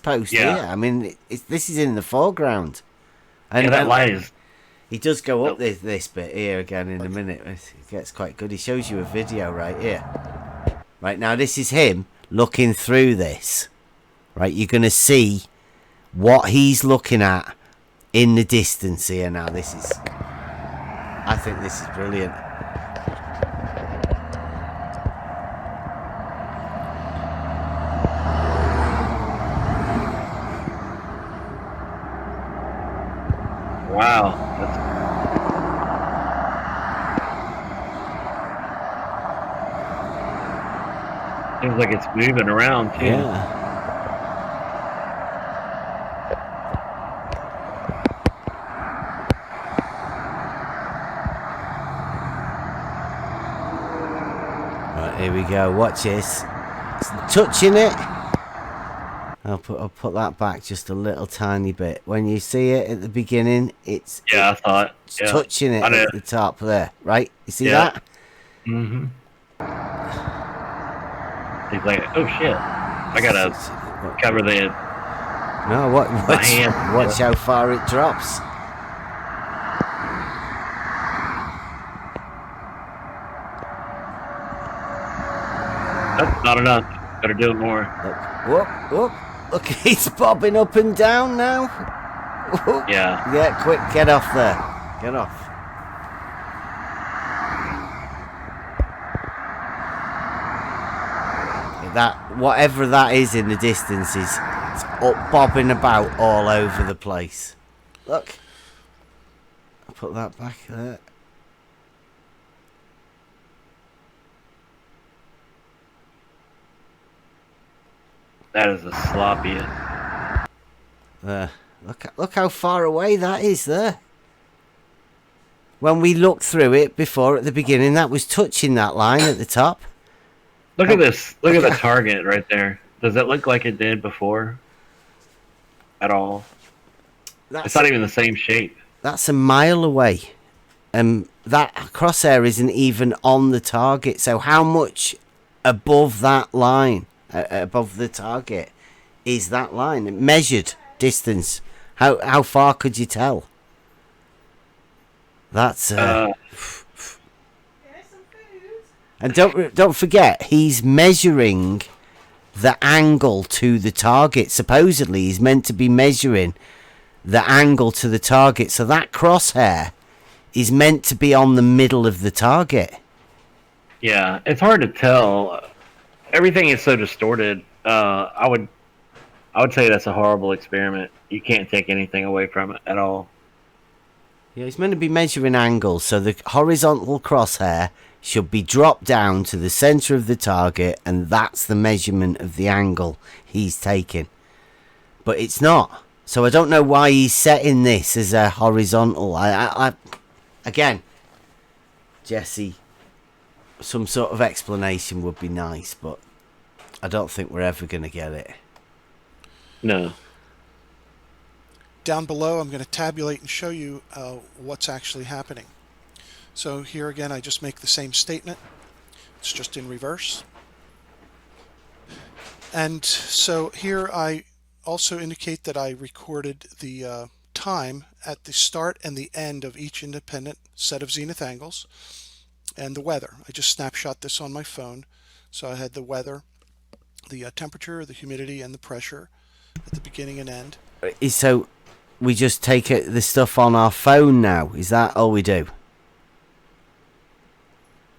post Yeah. here. I mean, this is in the foreground. And Yeah, that light is. he does go up this bit here again in a minute. It gets quite good. He shows you a video right here. Right, now this is him looking through this. Right, you're going to see what he's looking at in the distance here now. I think this is brilliant. Wow. Seems like it's moving around too. Yeah. Right, here we go. Watch this. It's touching it. I'll put that back just a little tiny bit. When you see it at the beginning, it's I thought. Yeah. touching it at the top there, right? You see that? Mm-hmm. He's like, oh shit! I gotta cover the. No, watch how far it drops. That's not enough. Gotta do it more. Look, whoop. Look, it's bobbing up and down now. Whoop. Yeah. Yeah, quick, get off there. Get off. That, whatever that is in the distance, is up bobbing about all over the place. Look. I'll put that back there. That is the sloppiest. Look how far away that is there. When we looked through it before at the beginning, that was touching that line at the top. Look at this. Look at the target right there. Does it look like it did before? At all? It's not even the same shape. That's a mile away. That crosshair isn't even on the target. So how much above that line, above the target, is that line? Measured distance. How far could you tell? That's and don't forget, he's measuring the angle to the target. Supposedly, he's meant to be measuring the angle to the target. So that crosshair is meant to be on the middle of the target. Yeah, it's hard to tell. Everything is so distorted. I would say that's a horrible experiment. You can't take anything away from it at all. Yeah, he's meant to be measuring angles, so the horizontal crosshair should be dropped down to the center of the target, and that's the measurement of the angle he's taking. But it's not. So I don't know why he's setting this as a horizontal. Again, Jesse, some sort of explanation would be nice, but I don't think we're ever going to get it. No. Down below, I'm going to tabulate and show you what's actually happening. So here again, I just make the same statement. It's just in reverse. And so here I also indicate that I recorded the time at the start and the end of each independent set of zenith angles, and the weather. I just snapshot this on my phone. So I had the weather, the temperature, the humidity, and the pressure at the beginning and end. So we just take the stuff on our phone now. Is that all we do?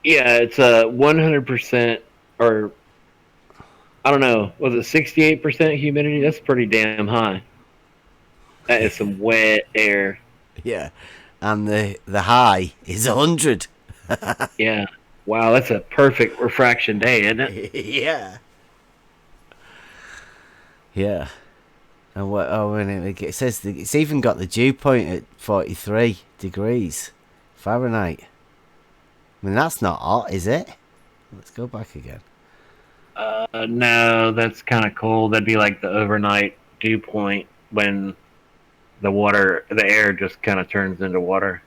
Yeah, it's a 100%, or I don't know, was it 68% humidity? That's pretty damn high. That is some wet air. Yeah. And the high is 100. Yeah. Wow, that's a perfect refraction day, isn't it? Yeah. Yeah. And what? Oh, and it says it's even got the dew point at 43 degrees Fahrenheit. I mean, that's not hot, is it? Let's go back again. No, that's kind of cold. That'd be like the overnight dew point when the air just kind of turns into water.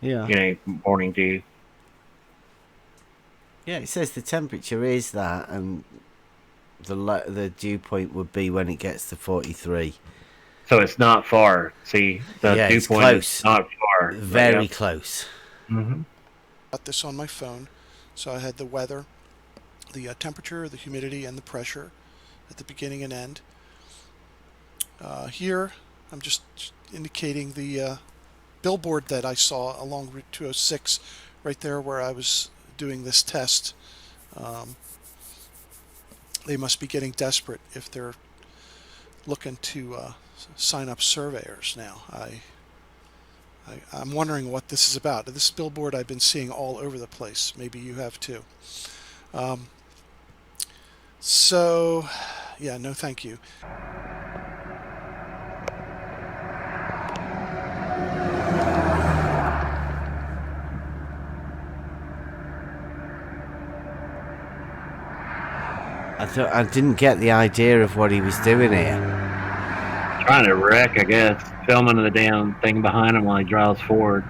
Yeah. You know, morning dew. Yeah, it says the temperature is that, and the dew point would be when it gets to 43. So it's not far. See, the Yeah, dew it's point close. is not far. Very Yeah. close. Mm-hmm. Got this on my phone. So I had the weather, the temperature, the humidity, and the pressure at the beginning and end. Here, I'm just indicating the billboard that I saw along Route 206, right there where I was doing this test. They must be getting desperate if they're looking to sign up surveyors now. I'm wondering what this is about. This billboard I've been seeing all over the place. Maybe you have too. So, yeah, no thank you. I didn't get the idea of what he was doing here. Trying to wreck, I guess. Filming the damn thing behind him while he drives forward.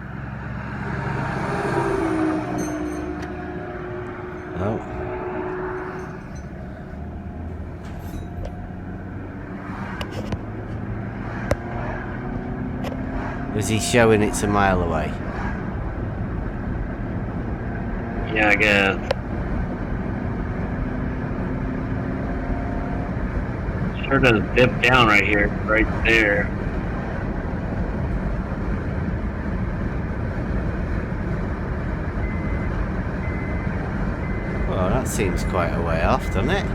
Oh. Was he showing it's a mile away? Yeah, I guess. Sure does dip down right here, right there. Well, that seems quite a way off, doesn't it?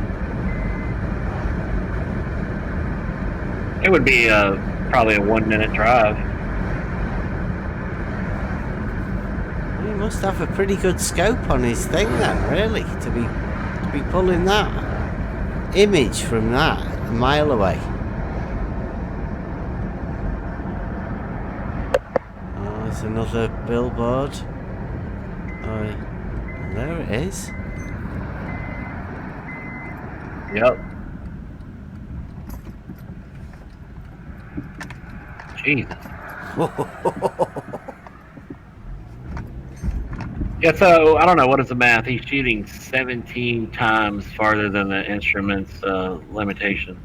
It would be probably a 1 minute drive. He must have a pretty good scope on his thing then, really, to be pulling that image from that a mile away. Oh, there's another billboard. Oh, there it is. Yep. Jesus. Yeah, so I don't know, what is the math? He's shooting 17 times farther than the instrument's limitation.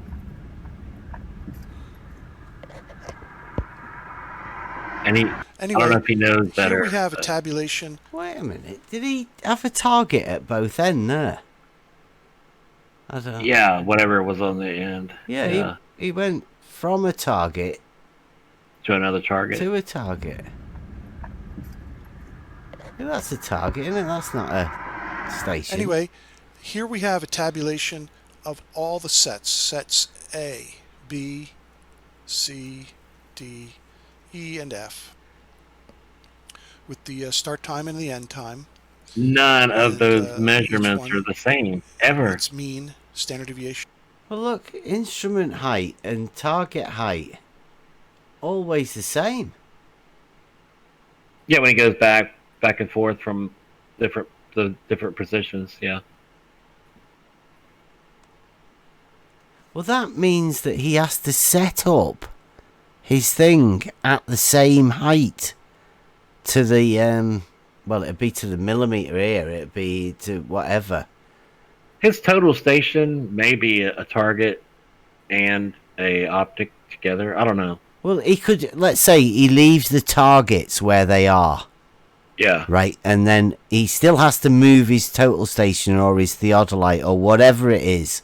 And Anyway, I don't know if he knows better. Here we have a tabulation. Wait a minute, did he have a target at both ends there? I don't know. Yeah, whatever was on the end. Yeah, he went from a target To another target. to a target. Yeah, that's a target, isn't it? That's not a station. Anyway, here we have a tabulation of all the sets A, B, C, D, E, and F, with the start time and the end time. None of And, those each measurements one, are the same, ever. its mean, standard deviation. Well, look, instrument height and target height, always the same. Yeah, when he goes back and forth from the different positions, yeah. Well, that means that he has to set up his thing at the same height to the, well, it'd be to the millimeter here, it'd be to whatever. his total station may be a target and a optic together. I don't know. Well, he could, let's say he leaves the targets where they are, Yeah. right? And then he still has to move his total station or his theodolite or whatever it is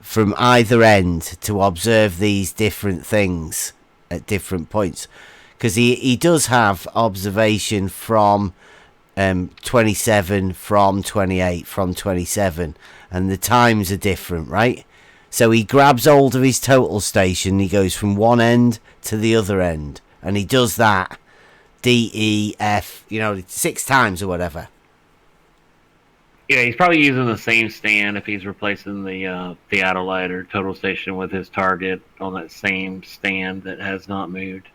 from either end to observe these different things at different points. Because he does have observation from 27, from 28, from 27, and the times are different, right? So he grabs hold of his total station, he goes from one end to the other end, and he does that D, E, F, 6 times or whatever. Yeah, he's probably using the same stand if he's replacing the theodolite or total station with his target on that same stand that has not moved.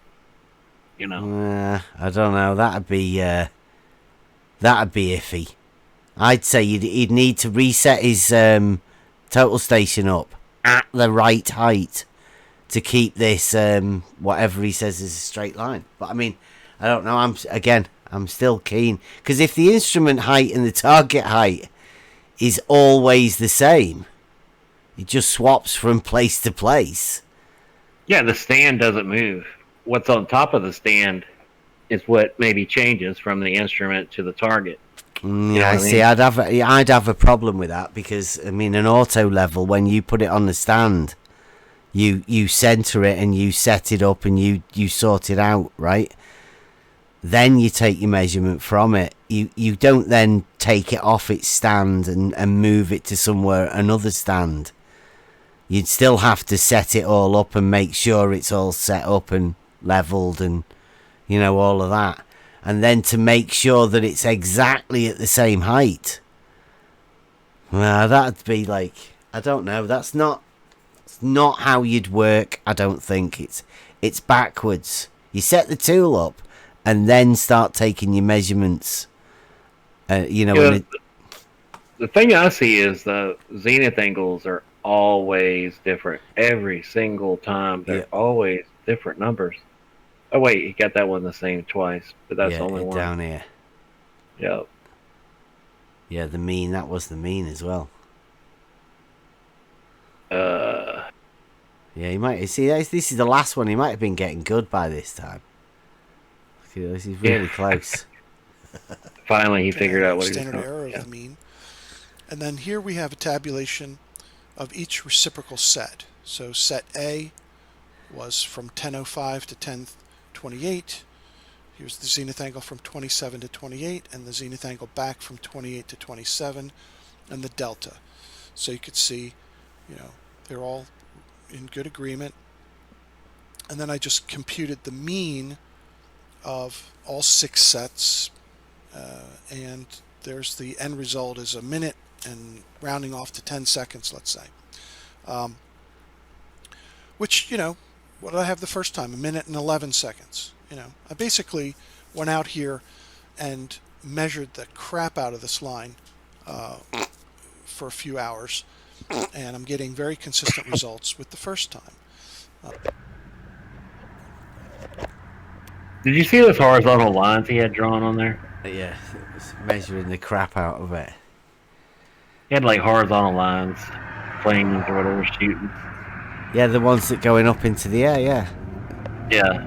You know. I don't know. That'd be iffy. I'd say he'd need to reset his total station up at the right height to keep this whatever he says is a straight line. But I mean, I don't know. I'm still keen because if the instrument height and the target height is always the same, it just swaps from place to place. Yeah, the stand doesn't move. What's on top of the stand is what maybe changes from the instrument to the target. Yeah, I see. I'd have a problem with that because I mean, an auto level, when you put it on the stand, you center it and you set it up and you sort it out, right? Then you take your measurement from it. You don't then take it off its stand and move it to somewhere another stand. You'd still have to set it all up and make sure it's all set up and leveled and all of that. And then to make sure that it's exactly at the same height. Well, that'd be like, I don't know. That's not how you'd work. I don't think it's backwards. You set the tool up and then start taking your measurements. The thing I see is the zenith angles are always different every single time. They're always different numbers. Oh wait, he got that one the same twice, but that's the only one down here. Yep. Yeah, the mean. That was the mean as well. Yeah, he might see. This is the last one. He might have been getting good by this time. This is really close. Finally, he figured out what he was standard error of the mean. And then here we have a tabulation of each reciprocal set. So set A was from 1005 to 1028. Here's the zenith angle from 27 to 28, and the zenith angle back from 28 to 27, and the delta. So you could see, they're all in good agreement. And then I just computed the mean of all 6 sets, and there's the end result is a minute and rounding off to 10 seconds, let's say. Which, what did I have the first time? 1 minute and 11 seconds. I basically went out here and measured the crap out of this line for a few hours, and I'm getting very consistent results with the first time. Did you see those horizontal lines he had drawn on there? Yeah, measuring the crap out of it. He had like horizontal lines, flames or whatever shooting. Yeah, the ones that going up into the air, yeah. Yeah.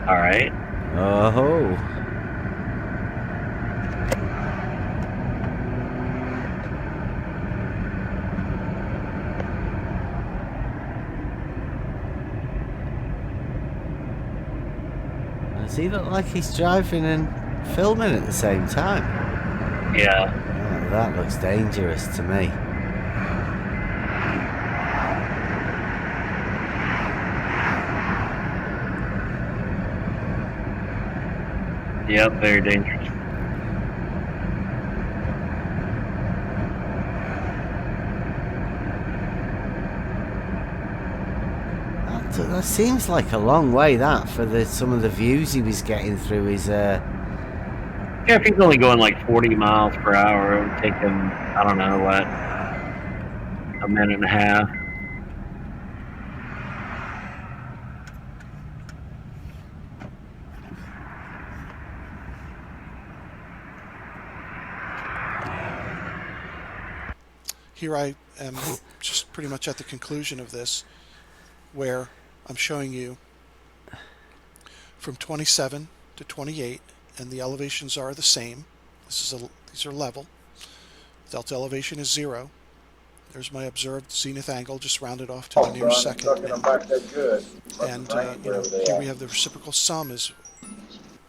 All right. Oh. Does he look like he's driving and filming at the same time? Yeah. Oh, that looks dangerous to me. Yep, very dangerous. That seems like a long way, that, for some of the views he was getting through his... Yeah, if he's only going like 40 miles per hour, it would take him, I don't know, what, a minute and a half. here I am just pretty much at the conclusion of this, where I'm showing you from 27 to 28, and the elevations are the same. These are level. Delta elevation is 0. There's my observed zenith angle, just rounded off to the nearest second. And here we have the reciprocal sum is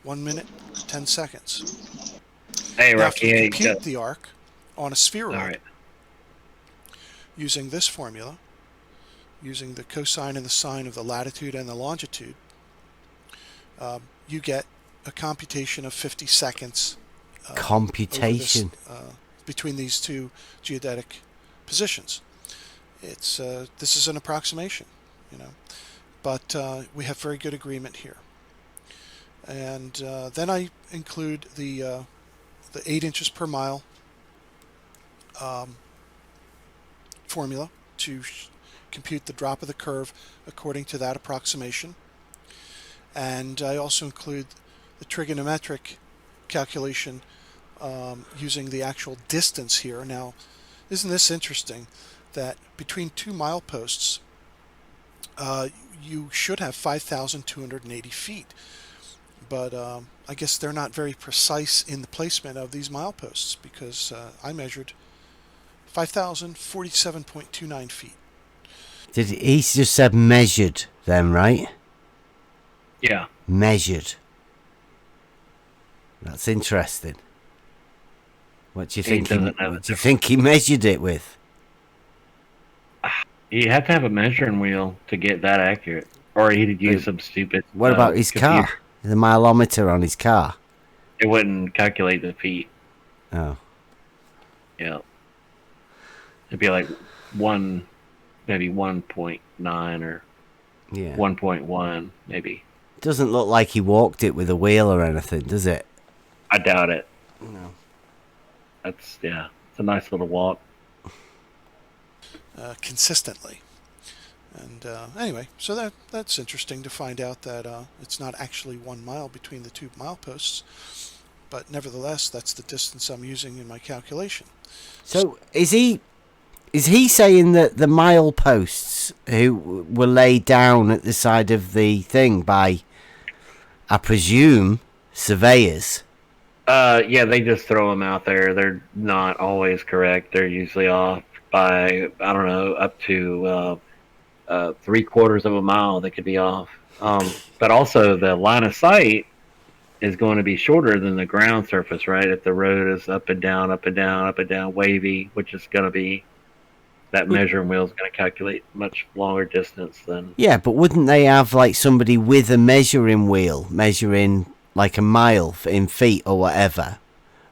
1 minute, 10 seconds. Hey, Now, Rocky, if you hey, compute the arc on a spheroid, all right. using this formula, using the cosine and the sine of the latitude and the longitude, you get a computation of 50 seconds. Computation between these two geodetic positions. It's this is an approximation, but we have very good agreement here. And then I include the 8 inches per mile formula to compute the drop of the curve according to that approximation. And I also include the trigonometric calculation using the actual distance here. Now, isn't this interesting that between 2 mileposts, you should have 5,280 feet. But I guess they're not very precise in the placement of these mileposts, because I measured 5,047.29 feet. Did he just said measured then, right? Yeah. Measured. That's interesting. What do you think? What do you think he measured it with? You have to have a measuring wheel to get that accurate, or he'd use some stupid. What about his computer. car? The mileometer on his car. It wouldn't calculate the feet. Oh. Yeah. It'd be like maybe 1.9 or 1.1, maybe. Doesn't look like he walked it with a wheel or anything, does it? I doubt it. No. It's a nice little walk. Consistently. And anyway, so that's interesting to find out that it's not actually 1 mile between the 2 mileposts, but nevertheless, that's the distance I'm using in my calculation. So is he saying that the mileposts who were laid down at the side of the thing by, I presume, surveyors? Yeah, they just throw them out there. They're not always correct. They're usually off by, I don't know, up to 3/4 of a mile. They could be off. But also the line of sight is going to be shorter than the ground surface, right? If the road is up and down, up and down, up and down, wavy, which is going to be, that measuring wheel is going to calculate much longer distance than... Yeah, but wouldn't they have like somebody with a measuring wheel measuring like a mile in feet or whatever,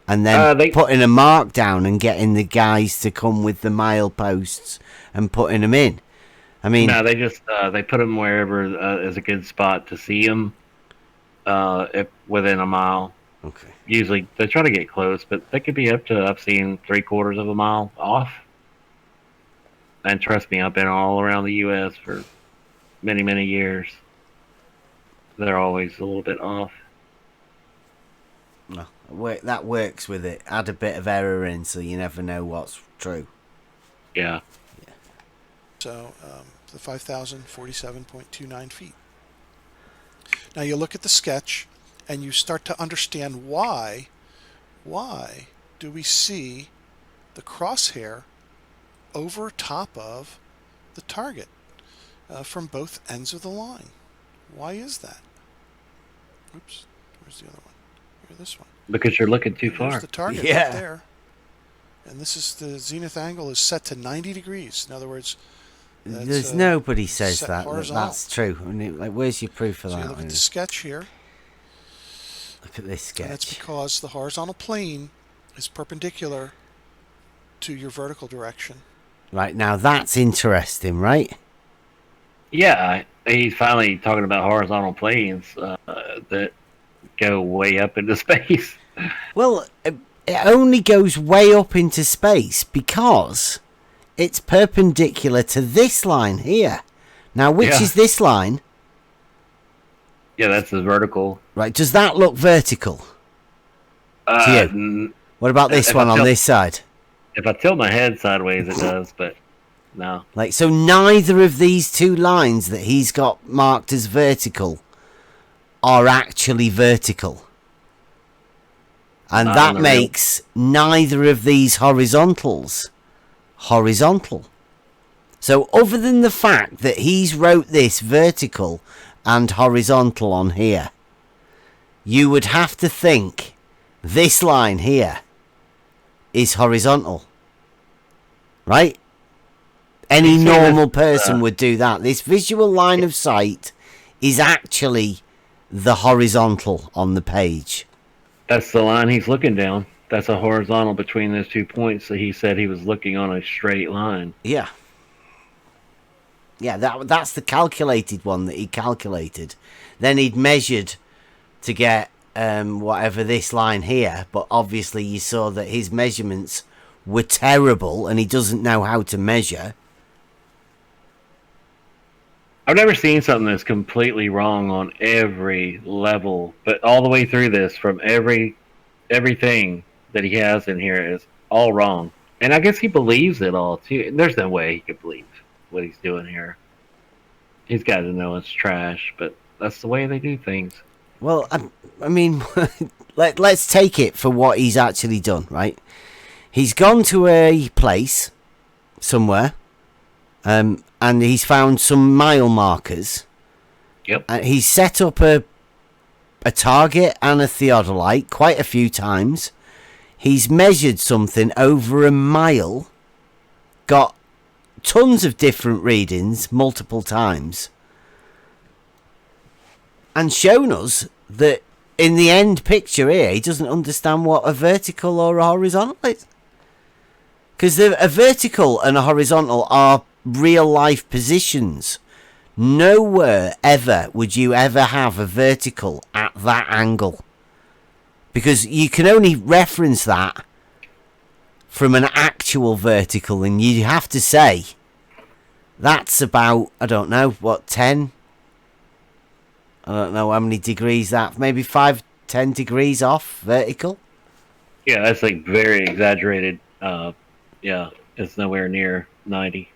and then putting a mark down and getting the guys to come with the mileposts and putting them in? I mean, no, they just they put them wherever is a good spot to see them, if within a mile. Okay. Usually they try to get close, but they could be up to I've seen 3/4 of a mile off. And trust me, I've been all around the U.S. for many, many years. They're always a little bit off. Well, that works with it. Add a bit of error in, so you never know what's true. Yeah. So the 5,047.29 feet. Now you look at the sketch, and you start to understand why do we see the crosshair over top of the target from both ends of the line. Why is that? Oops, where's the other one? Here, this one. Because you're looking too far. There's the target right there. And this is the zenith angle is set to 90 degrees. In other words, there's nobody says that that's true. I mean, like, where's your proof for so that? You look at the sketch here. Look at this sketch. And that's because the horizontal plane is perpendicular to your vertical direction. Right, now that's interesting, right? Yeah, he's finally talking about horizontal planes that go way up into space. Well, it only goes way up into space because it's perpendicular to this line here. Now, which is this line? Yeah, that's the vertical. Right, does that look vertical to you? What about this one on this side? If I tilt my head sideways, it does, but no. Like, so neither of these two lines that he's got marked as vertical are actually vertical. And Not that on the real- makes neither of these horizontals horizontal. So other than the fact that he's wrote this vertical and horizontal on here, you would have to think this line here is horizontal. Right? Any He's saying normal this, person would do that. This visual line of sight is actually the horizontal on the page. That's the line he's looking down. That's a horizontal between those 2 points that he said he was looking on a straight line. Yeah. Yeah, that's the calculated one that he calculated. Then he'd measured to get whatever this line here, but obviously you saw that his measurements were terrible and he doesn't know how to measure. I've never seen something that's completely wrong on every level, but all the way through this, from everything that he has in here is all wrong. And I guess he believes it all too. There's no way he could believe what he's doing here. He's got to know it's trash, but that's the way they do things. Well, I mean, let's take it for what he's actually done, right? He's gone to a place somewhere, and he's found some mile markers. Yep. He's set up a target and a theodolite quite a few times. He's measured something over a mile, got tons of different readings multiple times, and shown us that in the end picture here, he doesn't understand what a vertical or a horizontal is. Because a vertical and a horizontal are real life positions. Nowhere ever would you ever have a vertical at that angle. Because you can only reference that from an actual vertical, and you have to say that's about, I don't know, what, 10? I don't know how many degrees that, maybe 5-10 degrees off vertical. Yeah, that's like very exaggerated. Yeah, it's nowhere near 90.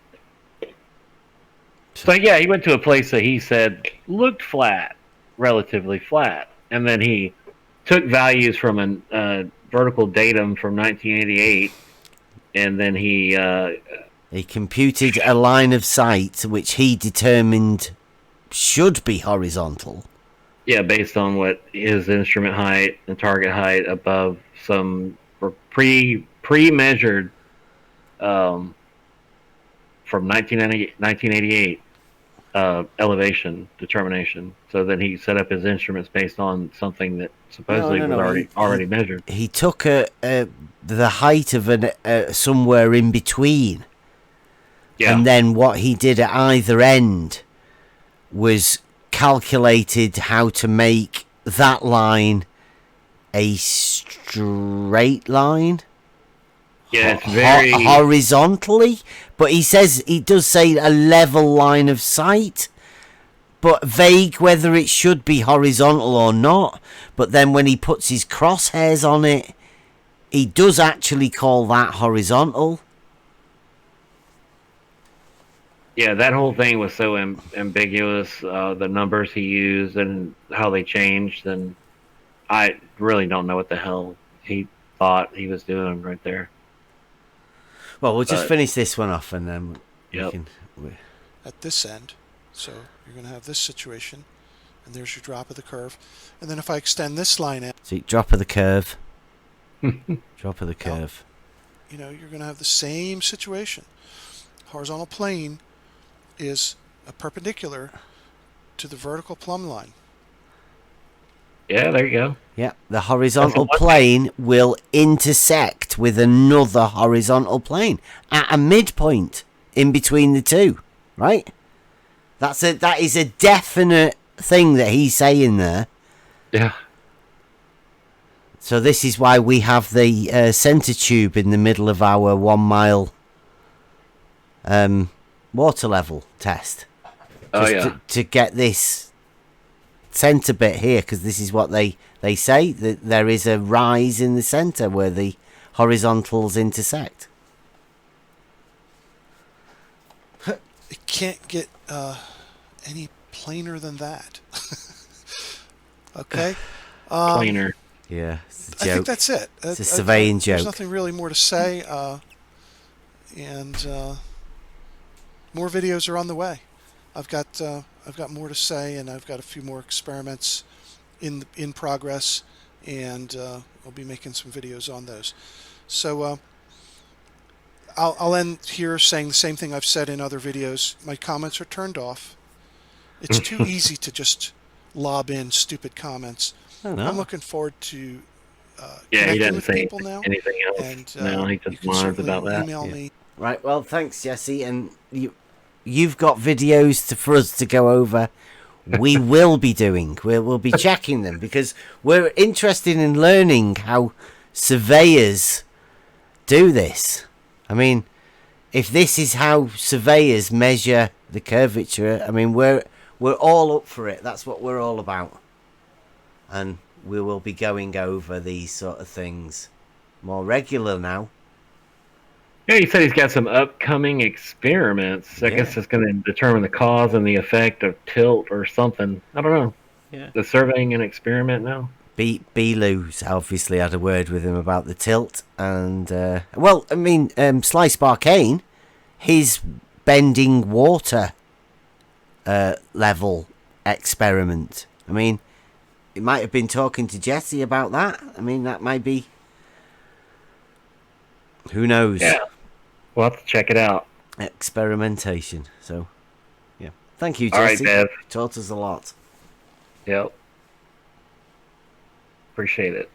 So yeah, he went to a place that he said looked flat, relatively flat, and then he took values from a vertical datum from 1988, and then he computed a line of sight which he determined should be horizontal. Yeah, based on what his instrument height and target height above some pre-measured from 1988 elevation determination. So then he set up his instruments based on something that supposedly was already measured. He took the height of somewhere in between. Yeah. And then what he did at either end was calculated how to make that line a straight line. Yeah, it's very horizontally, but he does say a level line of sight, but vague whether it should be horizontal or not. But then when he puts his crosshairs on it, he does actually call that horizontal. Yeah, that whole thing was so ambiguous. The numbers he used and how they changed, and I really don't know what the hell he thought he was doing right there. Well, we'll just finish this one off, and then yep. At this end, so you're going to have this situation, and there's your drop of the curve, and then if I extend this line out, see, drop of the curve, drop of the curve. You know, you're going to have the same situation. Horizontal plane is a perpendicular to the vertical plumb line. Yeah, there you go. Yeah, the horizontal plane will intersect with another horizontal plane at a midpoint in between the two, right? That is a definite thing that he's saying there. Yeah. So this is why we have the center tube in the middle of our 1 mile water level test. To get this center bit here, because this is what they say, that there is a rise in the center where the horizontals intersect. it can't get any plainer than that. Okay. Plainer. Yeah, it's a I think joke. that's it. It's a surveying There's joke. nothing really more to say, and more videos are on the way. I've got more to say, and I've got a few more experiments in progress, and I'll be making some videos on those. So I'll end here saying the same thing I've said in other videos. My comments are turned off. It's too easy to just lob in stupid comments. I don't know. I'm looking forward to Yeah, he connecting doesn't with say people now. anything else. And No, he you just can whines certainly about that. email Yeah. me. Right, well, thanks, Jesse. And you've got videos for us to go over. We will be doing. We'll be checking them because we're interested in learning how surveyors do this. I mean, if this is how surveyors measure the curvature, I mean, we're all up for it. That's what we're all about. And we will be going over these sort of things more regular now. Yeah, he said he's got some upcoming experiments. I guess it's going to determine the cause and the effect of tilt or something. I don't know. Yeah. The surveying an experiment now. Beelu's obviously had a word with him about the tilt, and well, I mean, Slice Barcane, his bending water level experiment. I mean, it might have been talking to Jesse about that. I mean, that might be. Who knows? Yeah. We'll have to check it out. Experimentation. So, yeah. Thank you, All right, Jesse. Bev. Taught us a lot. Yep. Appreciate it.